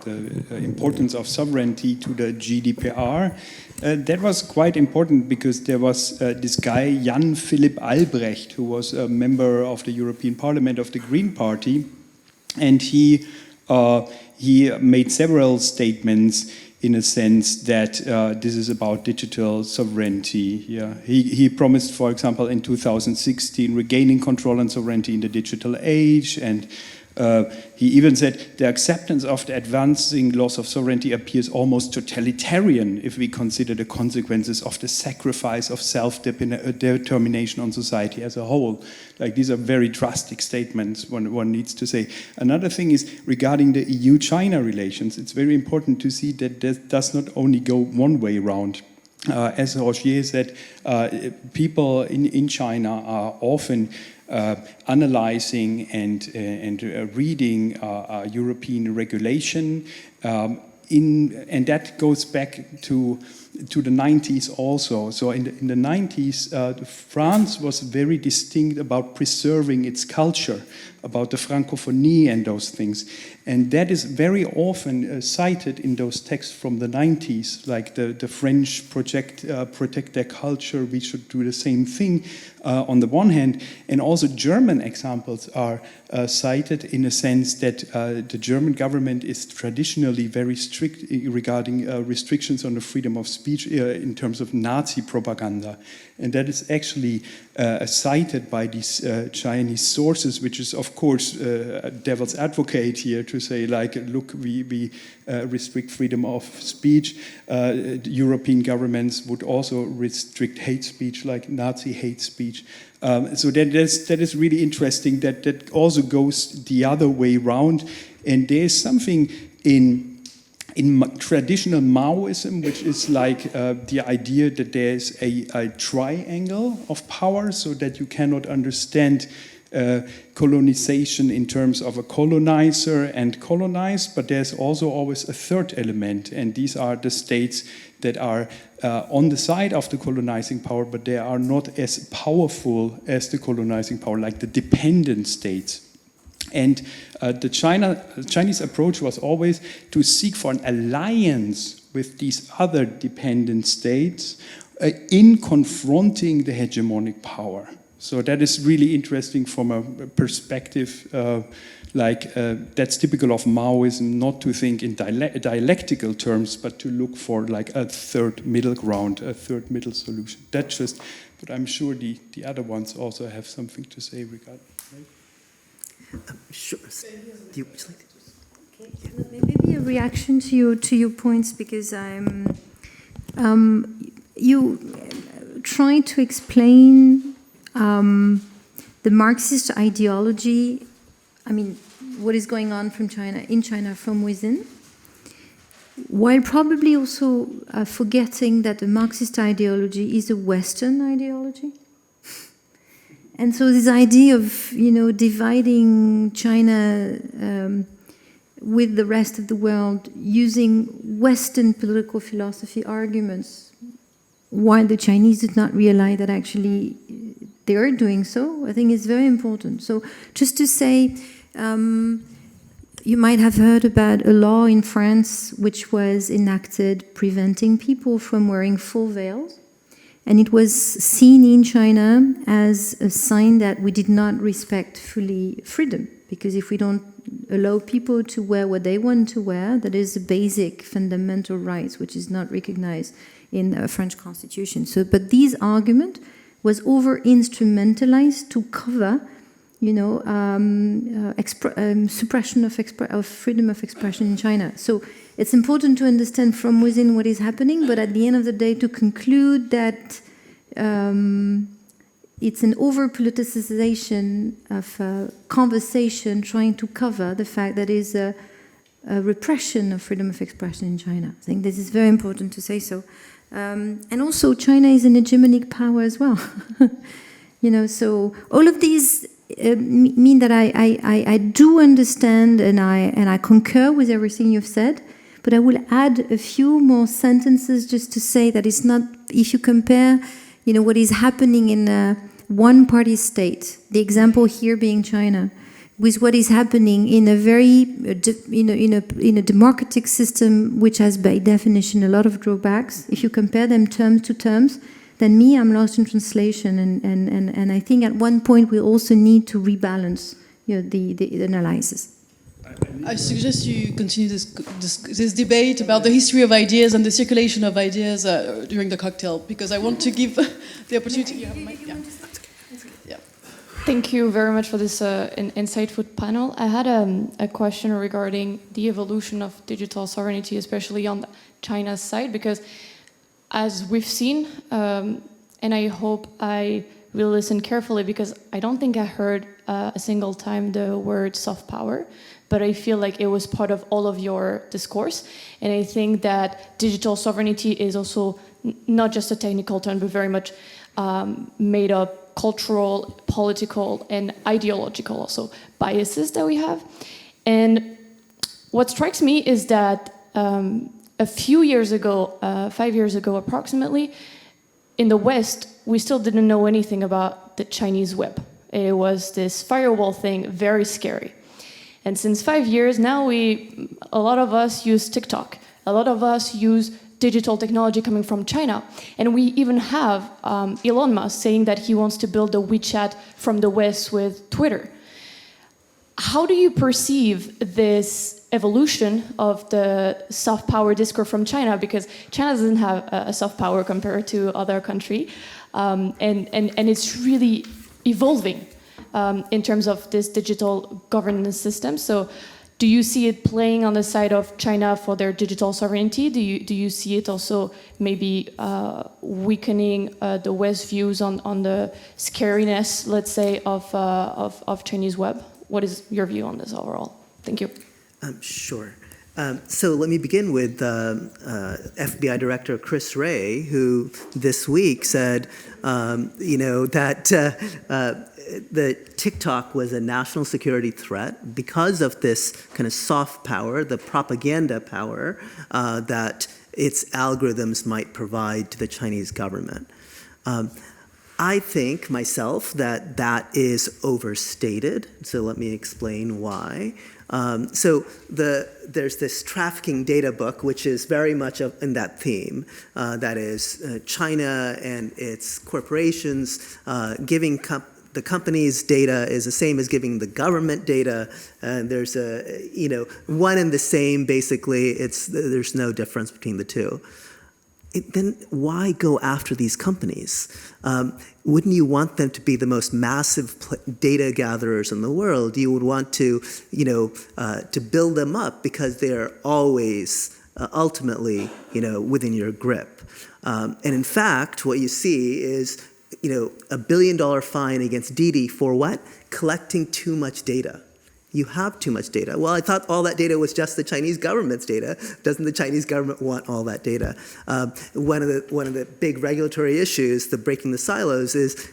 importance of sovereignty to the GDPR. That was quite important because there was this guy, Jan Philipp Albrecht, who was a member of the European Parliament of the Green Party, and he made several statements in a sense that this is about digital sovereignty. Yeah. He promised, for example, in 2016, regaining control and sovereignty in the digital age, and he even said the acceptance of the advancing loss of sovereignty appears almost totalitarian if we consider the consequences of the sacrifice of self-determination on society as a whole. Like, these are very drastic statements one needs to say. Another thing is regarding the EU-China relations. It's very important to see that that does not only go one way around. As Rogier said, people in China are often analyzing and reading European regulation, and that goes back to the 90s also. So in the 90s, France was very distinct about preserving its culture, about the Francophonie and those things. And that is very often cited in those texts from the 90s, like the French protect their culture, we should do the same thing on the one hand. And also German examples are cited in a sense that the German government is traditionally very strict regarding restrictions on the freedom of speech in terms of Nazi propaganda. And that is actually cited by these Chinese sources, which is, of course, devil's advocate here to say, like, look, we restrict freedom of speech. European governments would also restrict hate speech, like Nazi hate speech. So that is really interesting that also goes the other way around. And there's something in traditional Maoism, which is like the idea that there's a triangle of power, so that you cannot understand colonization in terms of a colonizer and colonized, but there's also always a third element, and these are the states that are on the side of the colonizing power, but they are not as powerful as the colonizing power, like the dependent states. And the Chinese approach was always to seek for an alliance with these other dependent states in confronting the hegemonic power. So that is really interesting from a perspective that's typical of Maoism, not to think in dialectical terms, but to look for like a third middle ground, a third middle solution. That's just, but I'm sure the other ones also have something to say regarding. Right? Sure. Would you like to? Okay. Maybe a reaction to your points, because you try to explain the Marxist ideology. I mean, what is going on in China from within, while probably also forgetting that the Marxist ideology is a Western ideology. And so this idea of, dividing China with the rest of the world using Western political philosophy arguments, while the Chinese did not realize that actually they are doing so, I think is very important. So just to say, you might have heard about a law in France which was enacted preventing people from wearing full veils. And it was seen in China as a sign that we did not respect fully freedom. Because if we don't allow people to wear what they want to wear, that is a basic fundamental right, which is not recognized in the French constitution. So, but this argument was over-instrumentalized to cover, suppression of freedom of expression in China. So it's important to understand from within what is happening, but at the end of the day, to conclude that it's an over-politicization of conversation trying to cover the fact that is a repression of freedom of expression in China. I think this is very important to say so. And also, China is an hegemonic power as well. So all of these mean that I do understand and I concur with everything you've said, but I will add a few more sentences just to say that it's not, if you compare, what is happening in a one-party state, the example here being China, with what is happening in a very, in a democratic system which has by definition a lot of drawbacks, if you compare them terms to terms, then I'm lost in translation, and I think at one point we also need to rebalance the analysis. I suggest you continue this debate about the history of ideas and the circulation of ideas during the cocktail, because I want to give the opportunity. Thank you very much for this insightful panel. I had a question regarding the evolution of digital sovereignty, especially on China's side, because as we've seen, and I hope I will listen carefully, because I don't think I heard a single time the word soft power, but I feel like it was part of all of your discourse. And I think that digital sovereignty is also not just a technical term, but very much made up cultural, political, and ideological also biases that we have. And what strikes me is that a few years ago, 5 years ago approximately, in the West, we still didn't know anything about the Chinese web. It was this firewall thing, very scary. And since 5 years, now a lot of us use TikTok. A lot of us use digital technology coming from China. And we even have Elon Musk saying that he wants to build a WeChat from the West with Twitter. How do you perceive this evolution of the soft power discourse from China? Because China doesn't have a soft power compared to other countries. And it's really evolving in terms of this digital governance system. So do you see it playing on the side of China for their digital sovereignty? Do you see it also maybe weakening the West views on the scariness, let's say, of Chinese web? What is your view on this overall? Thank you. Sure. So let me begin with FBI Director Chris Wray, who this week said, that the TikTok was a national security threat because of this kind of soft power, the propaganda power that its algorithms might provide to the Chinese government. I think myself that that is overstated. So let me explain why. There's this trafficking data book, which is very much in that theme. That is China and its corporations giving the company's data is the same as giving the government data. There's one and the same, basically. There's no difference between the two. Then why go after these companies? Wouldn't you want them to be the most massive data gatherers in the world? You would want to build them up because they're always ultimately, within your grip. And in fact, what you see is, $1 billion fine against Didi for what? Collecting too much data. You have too much data. Well, I thought all that data was just the Chinese government's data. Doesn't the Chinese government want all that data? One of the big regulatory issues, the breaking the silos, is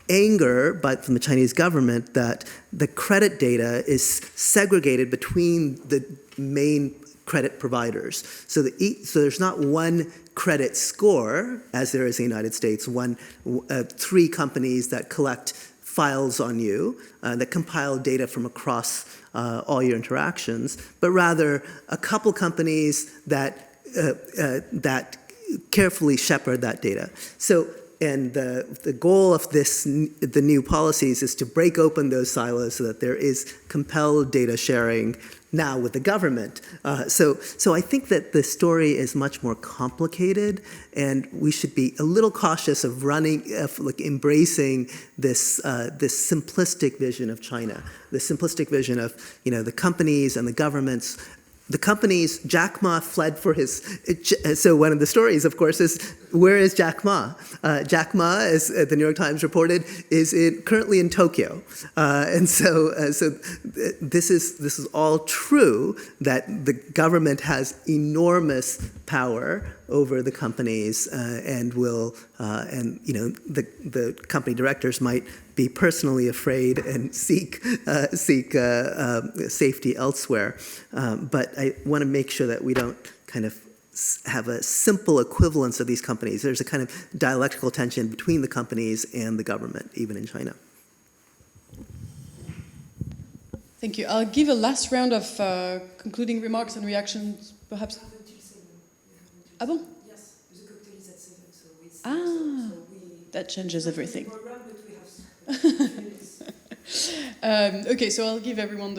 anger from the Chinese government that the credit data is segregated between the main credit providers. So there's not one credit score, as there is in the United States, three companies that collect files on you that compile data from across all your interactions, but rather a couple companies that carefully shepherd that data. And the goal of the new policies is to break open those silos so that there is compelled data sharing now with the government. So I think that the story is much more complicated, and we should be a little cautious of embracing this simplistic vision of China, the simplistic vision of the companies and the governments. The companies, Jack Ma fled for his. So one of the stories, of course, is where is Jack Ma? Jack Ma, as the New York Times reported, is currently in Tokyo, and so this is all true that the government has enormous power over the companies, and the company directors might be personally afraid and seek safety elsewhere. But I want to make sure that we don't kind of have a simple equivalence of these companies. There's a kind of dialectical tension between the companies and the government, even in China. Thank you. I'll give a last round of concluding remarks and reactions, perhaps. Ah bon? Yes, the cocktail is at 7, so it's that changes everything. Okay, so I'll give everyone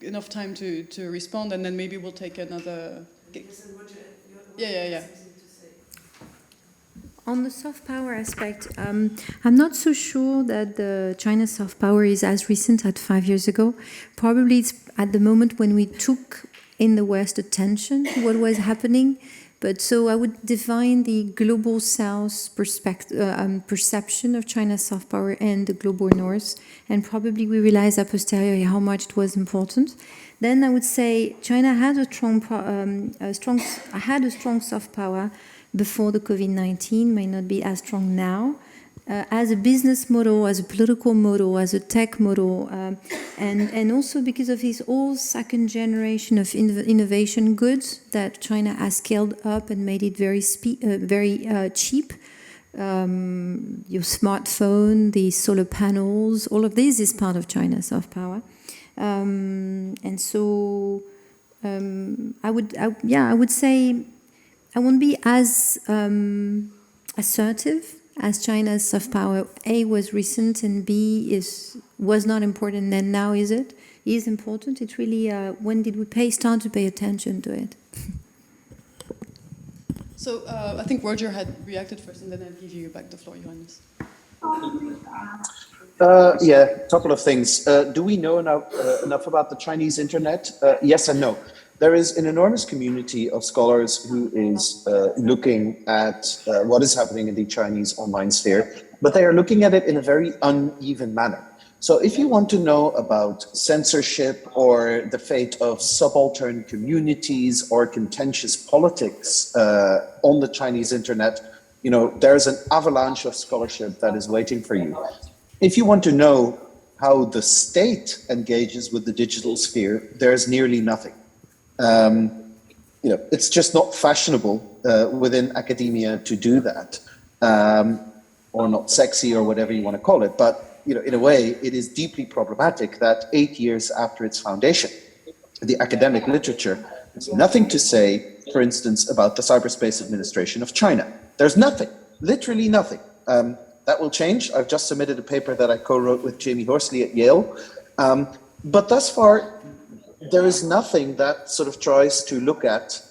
enough time to respond, and then maybe we'll take another. Yeah. On the soft power aspect, I'm not so sure that the China's soft power is as recent as 5 years ago. Probably it's at the moment when we took in the West attention to what was happening. But so I would define the global South perception of China's soft power and the global North, and probably we realized a posteriori how much it was important. Then I would say China had a strong soft power before the COVID-19, may not be as strong now. As a business model, as a political model, as a tech model, and also because of this whole second generation of innovation goods that China has scaled up and made it very cheap. Your smartphone, the solar panels, all of this is part of China's soft power. And so I would say I won't be as assertive as China's soft power. A was recent and B was not important, and now is important. It's really when did we start to pay attention to it? So I think Roger had reacted first, and then I'll give you back the floor, Johannes. Yeah, a couple of things. Do we know enough about the Chinese internet? Yes and no. There is an enormous community of scholars who is looking at what is happening in the Chinese online sphere, but they are looking at it in a very uneven manner. So if you want to know about censorship or the fate of subaltern communities or contentious politics on the Chinese internet, there's an avalanche of scholarship that is waiting for you. If you want to know how the state engages with the digital sphere, there's nearly nothing. It's just not fashionable within academia to do that. or not sexy or whatever you want to call it. But in a way, it is deeply problematic that 8 years after its foundation, the academic literature has nothing to say, for instance, about the cyberspace administration of China. There's nothing, literally nothing. That will change. I've just submitted a paper that I co-wrote with Jamie Horsley at Yale. But thus far, there is nothing that sort of tries to look at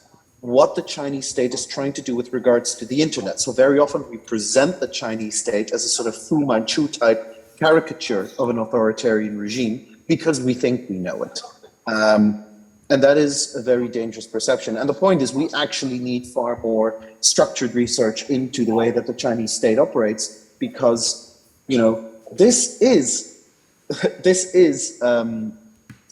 what the Chinese state is trying to do with regards to the internet. So very often we present the Chinese state as a sort of Fu Manchu type caricature of an authoritarian regime because we think we know it. And that is a very dangerous perception. And the point is we actually need far more structured research into the way that the Chinese state operates because, this is a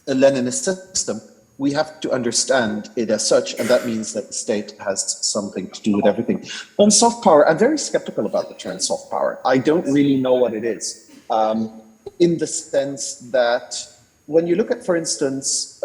Leninist system. We have to understand it as such, and that means that the state has something to do with everything. On soft power, I'm very skeptical about the term soft power. I don't really know what it is, in the sense that when you look at, for instance,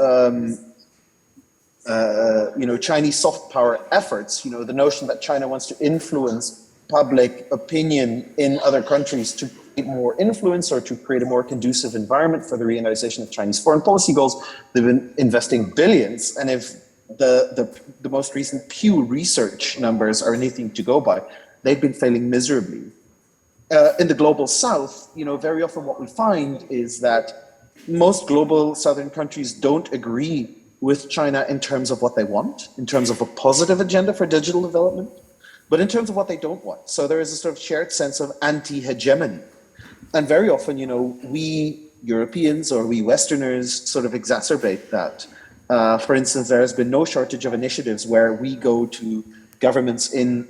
Chinese soft power efforts, the notion that China wants to influence public opinion in other countries to create more influence or to create a more conducive environment for the realization of Chinese foreign policy goals. They've been investing billions, and if the most recent Pew Research numbers are anything to go by, they've been failing miserably. In the global south, very often what we find is that most global southern countries don't agree with China in terms of what they want, in terms of a positive agenda for digital development, but in terms of what they don't want. So there is a sort of shared sense of anti-hegemony. And very often, we Europeans or we Westerners sort of exacerbate that. For instance, there has been no shortage of initiatives where we go to governments in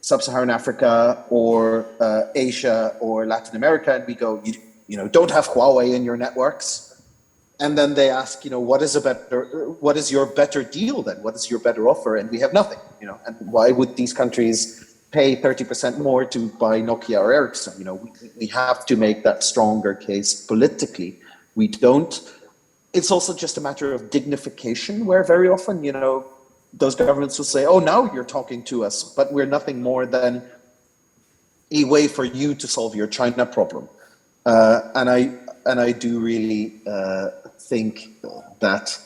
Sub-Saharan Africa or Asia or Latin America, and we go, don't have Huawei in your networks. And then they ask, what is your better deal then? What is your better offer? And we have nothing, and why would these countries pay 30% more to buy Nokia or Ericsson? We have to make that stronger case politically. We don't. It's also just a matter of dignification, where very often, those governments will say, oh, now you're talking to us, but we're nothing more than a way for you to solve your China problem. And I do really think that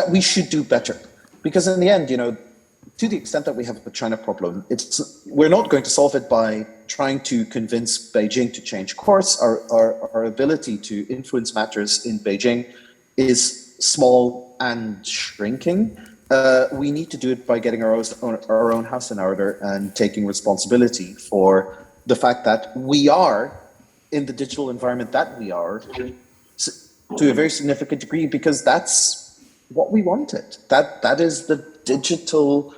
we should do better, because in the end, to the extent that we have a China problem, we're not going to solve it by trying to convince Beijing to change course. Our ability to influence matters in Beijing is small and shrinking. We need to do it by getting our own house in order and taking responsibility for the fact that we are in the digital environment that we are to a very significant degree, because that's what we wanted. That is the digital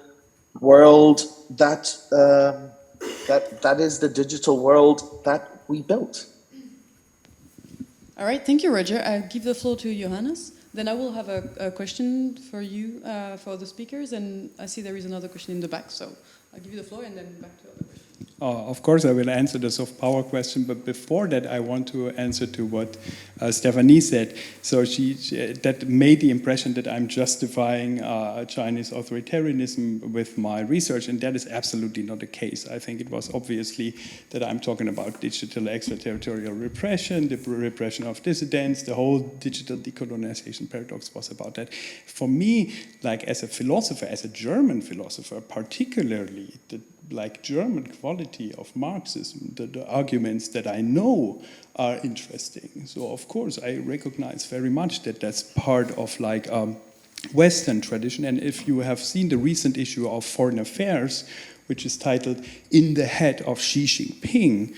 world that is the digital world that we built. All right, thank you, Roger. I'll give the floor to Johannes. Then I will have a question for you, for the speakers, and I see there is another question in the back, so I'll give you the floor and then back to other questions. Of course, I will answer the soft power question, but before that, I want to answer to what Stephanie said. So she that made the impression that I'm justifying Chinese authoritarianism with my research, and that is absolutely not the case. I think it was obviously that I'm talking about digital extraterritorial repression, the repression of dissidents, the whole digital decolonization paradox was about that. For me, like as a philosopher, as a German philosopher, particularly the German quality of Marxism, the arguments that I know are interesting. So of course I recognize very much that that's part of Western tradition. And if you have seen the recent issue of Foreign Affairs, which is titled "In the Head of Xi Jinping,"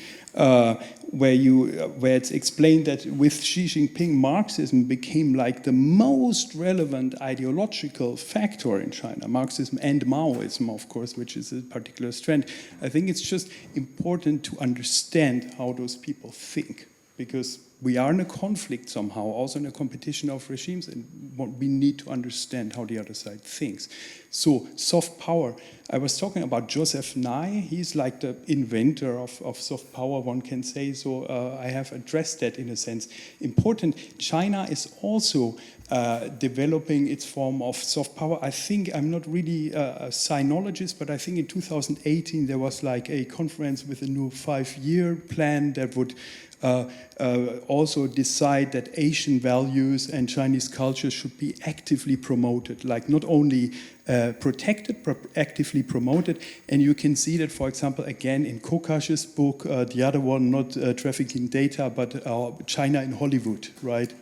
where it's explained that with Xi Jinping, Marxism became the most relevant ideological factor in China. Marxism and Maoism, of course, which is a particular strand. I think it's just important to understand how those people think, because we are in a conflict somehow, also in a competition of regimes, and we need to understand how the other side thinks. So soft power, I was talking about Joseph Nye, he's like the inventor of soft power, one can say, so I have addressed that in a sense. Important, China is also developing its form of soft power. I think, I'm not really a sinologist, but I think in 2018 there was like a conference with a new 5-year plan that would also decide that Asian values and Chinese culture should be actively promoted, like not only protected, but actively promoted. And you can see that, for example, again in Kokash's book, the other one, not trafficking data, but China in Hollywood, right?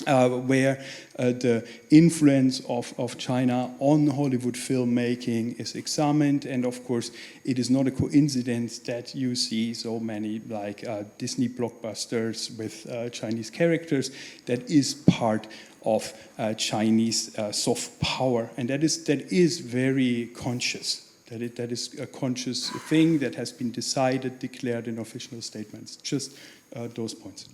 Where the influence of China on Hollywood filmmaking is examined, and of course it is not a coincidence that you see so many like Disney blockbusters with Chinese characters. That is part of Chinese soft power, and that is very conscious. That is a conscious thing that has been decided, declared in official statements. Just those points.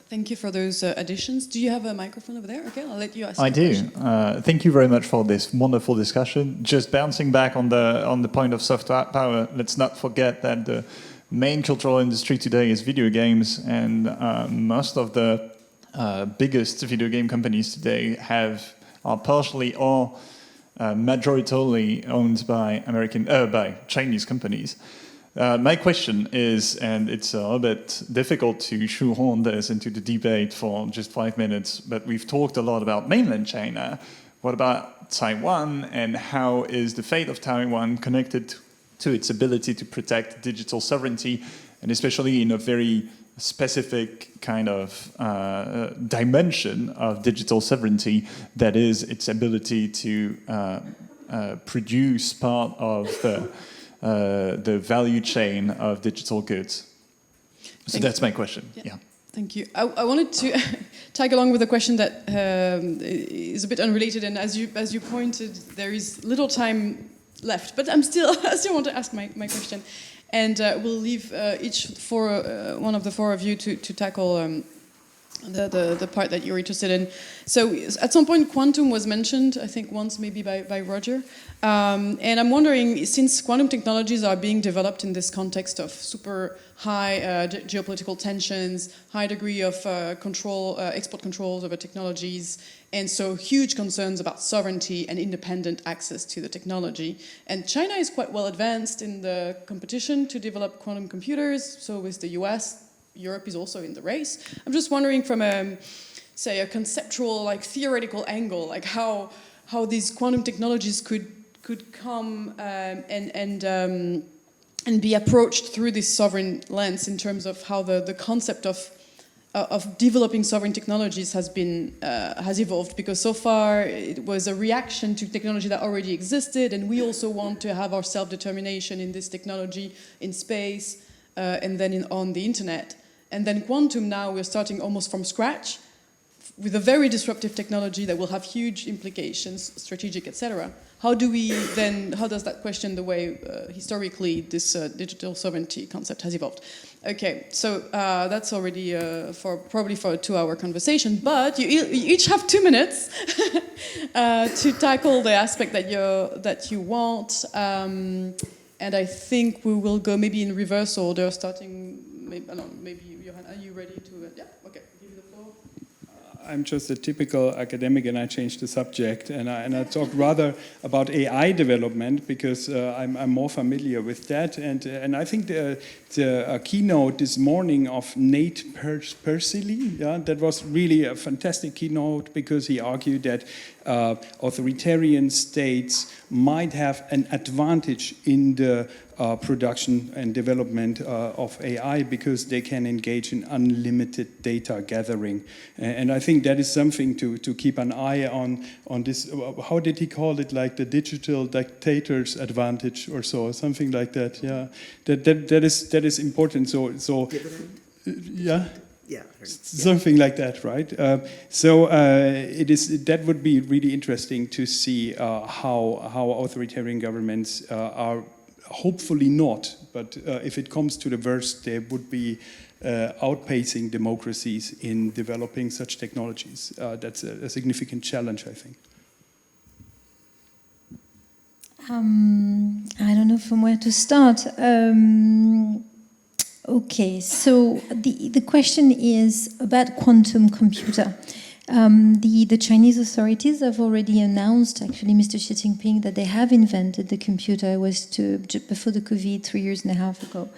Thank you for those additions. Do you have a microphone over there? Okay, I'll let you ask. I do. Thank you very much for this wonderful discussion. Just bouncing back on the point of soft power, let's not forget that the main cultural industry today is video games, and most of the biggest video game companies today are partially or majoritarily owned by Chinese companies. My question is, and it's a little bit difficult to shoehorn this into the debate for just 5 minutes, but we've talked a lot about mainland China. What about Taiwan, and how is the fate of Taiwan connected to its ability to protect digital sovereignty, and especially in a very specific kind of dimension of digital sovereignty, that is its ability to produce part of the value chain of digital goods. So that's my question. Yeah. Thank you. I wanted to tag along with a question that is a bit unrelated, and as you pointed, there is little time left, but I still want to ask my question, and we'll leave one of the four of you to tackle the part that you're interested in. So at some point quantum was mentioned, I think once maybe by Roger, and I'm wondering, since quantum technologies are being developed in this context of super high geopolitical tensions, high degree of export controls over technologies, and so huge concerns about sovereignty and independent access to the technology, and China is quite well advanced in the competition to develop quantum computers, so is the US. Europe is also in the race. I'm just wondering from a conceptual, like theoretical angle, like how these quantum technologies could come and be approached through this sovereign lens in terms of how the concept of developing sovereign technologies has evolved, because so far it was a reaction to technology that already existed, and we also want to have our self-determination in this technology in space and then on the internet. And then quantum, now we're starting almost from scratch with a very disruptive technology that will have huge implications, strategic, etc. How does that question the way historically this digital sovereignty concept has evolved? Okay, so that's already probably for a 2-hour conversation, but you each have 2 minutes to tackle the aspect that you want. And I think we will go maybe in reverse order, starting, maybe Johan, are you ready to, yeah, okay, give you the floor. I'm just a typical academic, and I changed the subject, and I talk rather about AI development, because I'm more familiar with that, and I think the keynote this morning of Nate Persily, that was really a fantastic keynote, because he argued that authoritarian states might have an advantage in the production and development of AI, because they can engage in unlimited data gathering. And I think that is something to keep an eye on this. How did he call it? Like the digital dictator's advantage or so, something like that. Yeah, that is important. So yeah. Yeah, something like that, right? That would be really interesting to see how authoritarian governments are hopefully not, but if it comes to the worst, they would be outpacing democracies in developing such technologies. That's a significant challenge, I think. I don't know from where to start. Okay, so the question is about quantum computer. The Chinese authorities have already announced, actually, Mr. Xi Jinping, that they have invented the computer. It was before the COVID 3.5 years ago.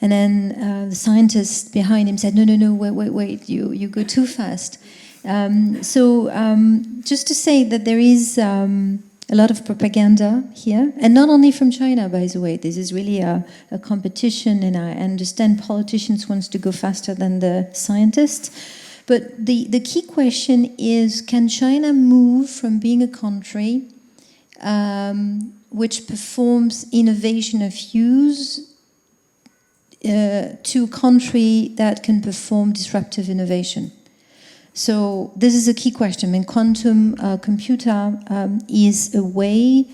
And then the scientists behind him said, no, wait, you go too fast. Just to say that there is a lot of propaganda here, and not only from China, by the way. This is really a competition, and I understand politicians want to go faster than the scientists. But the key question is, can China move from being a country which performs innovation of use to a country that can perform disruptive innovation? So this is a key question. And quantum computer is a way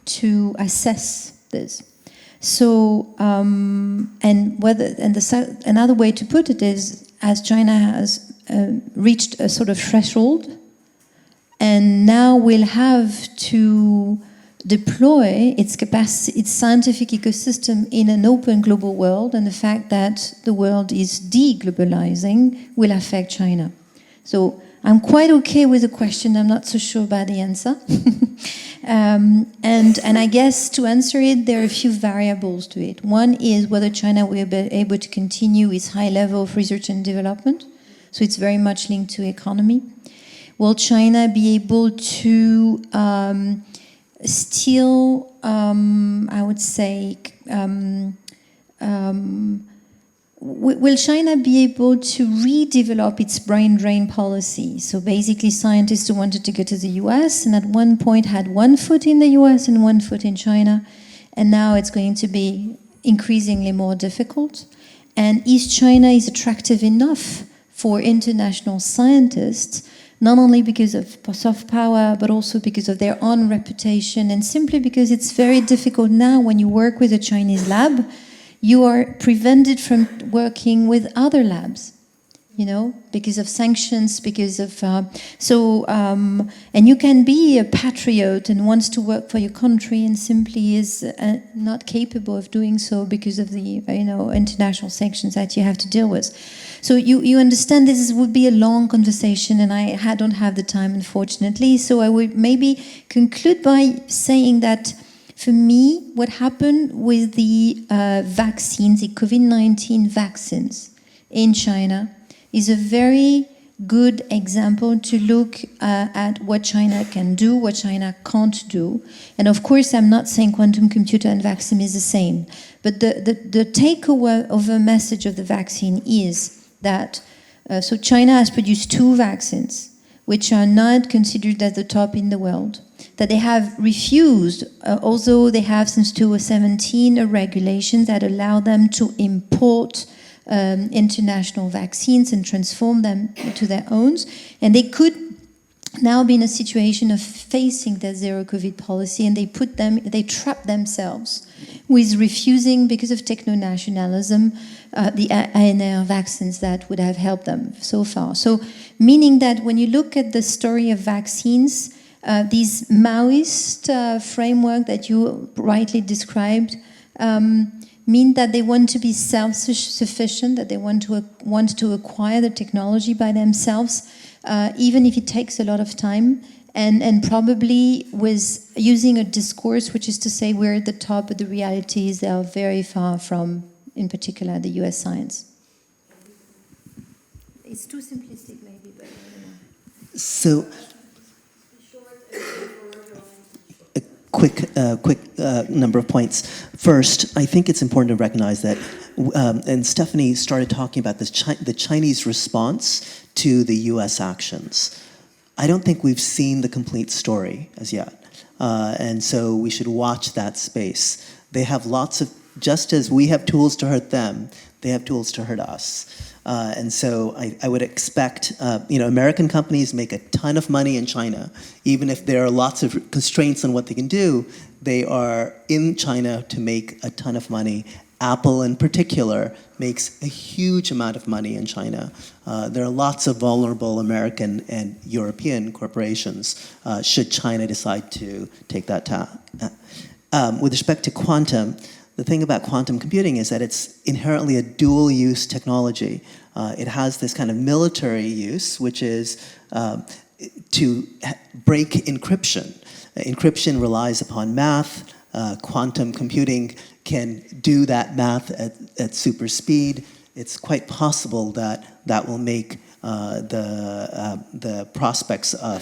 to assess this. So another way to put it is, as China has reached a sort of threshold, and now will have to deploy its capacity, its scientific ecosystem in an open global world, and the fact that the world is de-globalizing will affect China. So I'm quite okay with the question. I'm not so sure about the answer. And I guess to answer it, there are a few variables to it. One is whether China will be able to continue its high level of research and development. So it's very much linked to economy. Will China be able to still, I would say, will China be able to redevelop its brain drain policy? So basically, scientists who wanted to go to the US and at one point had one foot in the US and one foot in China, and now it's going to be increasingly more difficult. And East China is attractive enough for international scientists, not only because of soft power, but also because of their own reputation, and simply because it's very difficult now when you work with a Chinese lab. You are prevented from working with other labs, because of sanctions, because of and you can be a patriot and wants to work for your country and simply is not capable of doing so because of the international sanctions that you have to deal with. So you understand this would be a long conversation, and I don't have the time, unfortunately. So I would maybe conclude by saying that, for me, what happened with the vaccines, the COVID-19 vaccines in China, is a very good example to look at what China can do, what China can't do. And of course, I'm not saying quantum computer and vaccine is the same. But the takeaway of the message of the vaccine is that so China has produced 2 vaccines, which are not considered at the top in the world, that they have refused, although they have since 2017 a regulation that allow them to import international vaccines and transform them into their own. And they could now be in a situation of facing their zero COVID policy, and they trap themselves with refusing, because of techno-nationalism, the ANR vaccines that would have helped them so far. So meaning that when you look at the story of vaccines, these Maoist framework that you rightly described mean that they want to be self-sufficient, that they want to acquire the technology by themselves, even if it takes a lot of time, and probably with using a discourse which is to say we're at the top, but the reality is they are very far from, in particular, the US science. It's too simplistic, maybe, but I don't know. So, a quick number of points. First, I think it's important to recognize that, and Stephanie started talking about this, the Chinese response to the US actions. I don't think we've seen the complete story as yet. And so we should watch that space. They have lots of, just as we have tools to hurt them, they have tools to hurt us. And so I would expect, American companies make a ton of money in China. Even if there are lots of constraints on what they can do, They are in China to make a ton of money. Apple in particular makes a huge amount of money in China. There are lots of vulnerable American and European corporations should China decide to take that with respect to quantum, the thing about quantum computing is that it's inherently a dual-use technology. It has this kind of military use, which is to break encryption. Encryption relies upon math. Quantum computing can do that math at super speed. It's quite possible that that will make the prospects of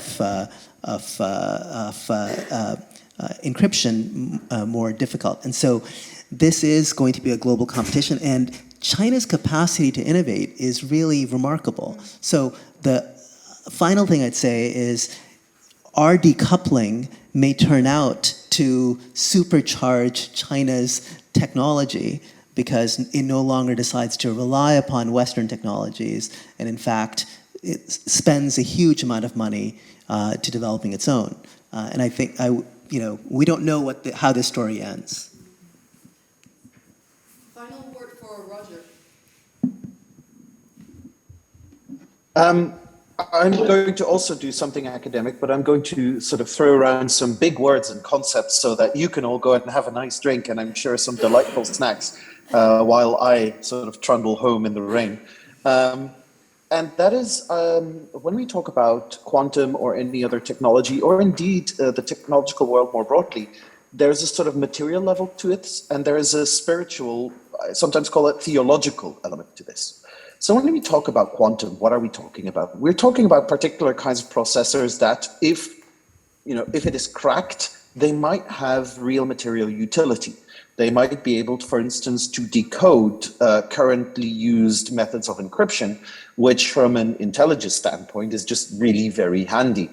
encryption more difficult. And so this is going to be a global competition, and China's capacity to innovate is really remarkable. So the final thing I'd say is our decoupling may turn out to supercharge China's technology because it no longer decides to rely upon Western technologies, and in fact, it spends a huge amount of money to developing its own. And I think, we don't know how this story ends. Final word for Roger. I'm going to also do something academic, but I'm going to sort of throw around some big words and concepts so that you can all go out and have a nice drink and I'm sure some delightful snacks while I sort of trundle home in the rain. And that is when we talk about quantum or any other technology, or indeed the technological world more broadly, there's a sort of material level to it, and there is a spiritual, I sometimes call it theological element to this. So when we talk about quantum, what are we talking about? We're talking about particular kinds of processors that if it is cracked, they might have real material utility. They might be able, for instance, to decode currently used methods of encryption, which from an intelligence standpoint is just really very handy.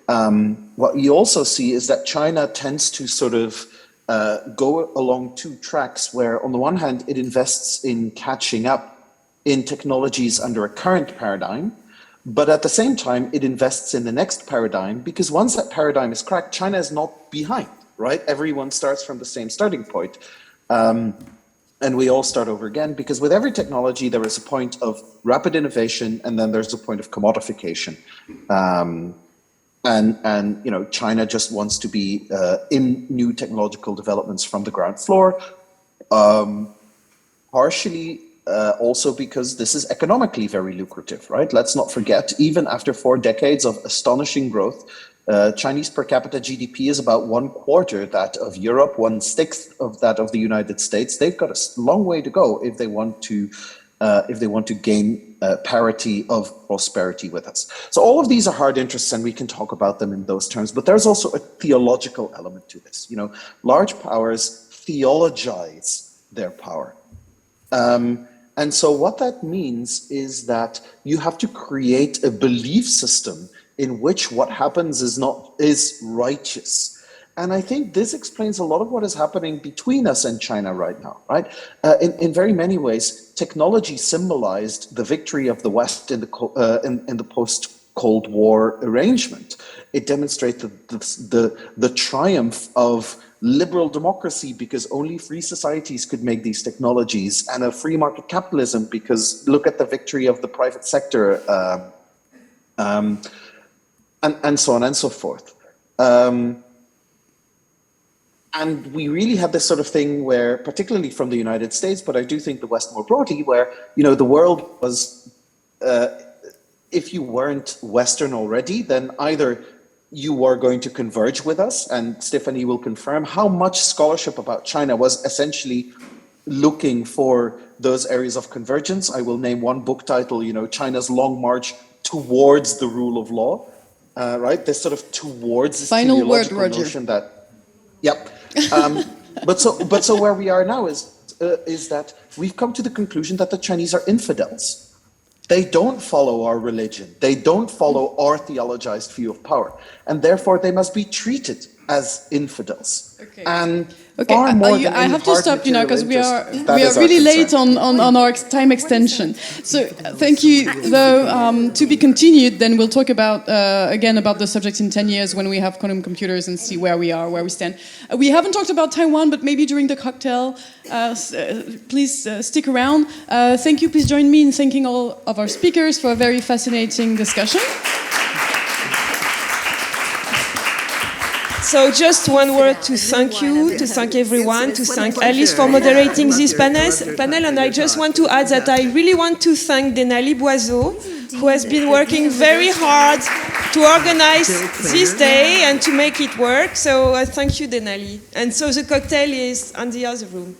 What you also see is that China tends to sort of go along two tracks where on the one hand, it invests in catching up in technologies under a current paradigm, but at the same time, it invests in the next paradigm, because once that paradigm is cracked, China is not behind, right? Everyone starts from the same starting point. And we all start over again, because with every technology, there is a point of rapid innovation, and then there's a point of commodification. And China just wants to be in new technological developments from the ground floor, partially also because this is economically very lucrative, right? Let's not forget, even after 4 decades of astonishing growth, Chinese per capita GDP is about 1/4 that of Europe, 1/6 of that of the United States. They've got a long way to go if they want to gain parity of prosperity with us. So all of these are hard interests, and we can talk about them in those terms. But there's also a theological element to this. Large powers theologize their power. And so what that means is that you have to create a belief system in which what happens is righteous. And I think this explains a lot of what is happening between us and China right now, right? In very many ways, technology symbolized the victory of the West in the post-Cold War arrangement. It demonstrated the triumph of liberal democracy, because only free societies could make these technologies, and a free market capitalism, because look at the victory of the private sector, and so on and so forth. And we really had this sort of thing where, particularly from the United States, but I do think the West more broadly, where the world was, if you weren't Western already, then either you were going to converge with us, and Stephanie will confirm how much scholarship about China was essentially looking for those areas of convergence. I will name one book title, China's Long March Towards the Rule of Law, right? This sort of towards this Final word, teleological Roger. notion that, yep. But so where we are now is that we've come to the conclusion that the Chinese are infidels. They don't follow our religion. They don't follow our theologized view of power. And therefore, they must be treated as infidels. Okay. And Okay, far more than I any have to hard stop you now because we are material interest, that is our really late concern. on our time extension. So thank you. Though to be continued, then we'll talk about again about the subject in 10 years when we have quantum computers and see where we are, where we stand. We haven't talked about Taiwan, but maybe during the cocktail, please stick around. Thank you. Please join me in thanking all of our speakers for a very fascinating discussion. So just one word to thank you, to thank everyone, to thank Alice for moderating this panel. And I just want to add that I really want to thank Denali Boiseau, who has been working very hard to organize this day and to make it work. So thank you, Denali. And so the cocktail is in the other room.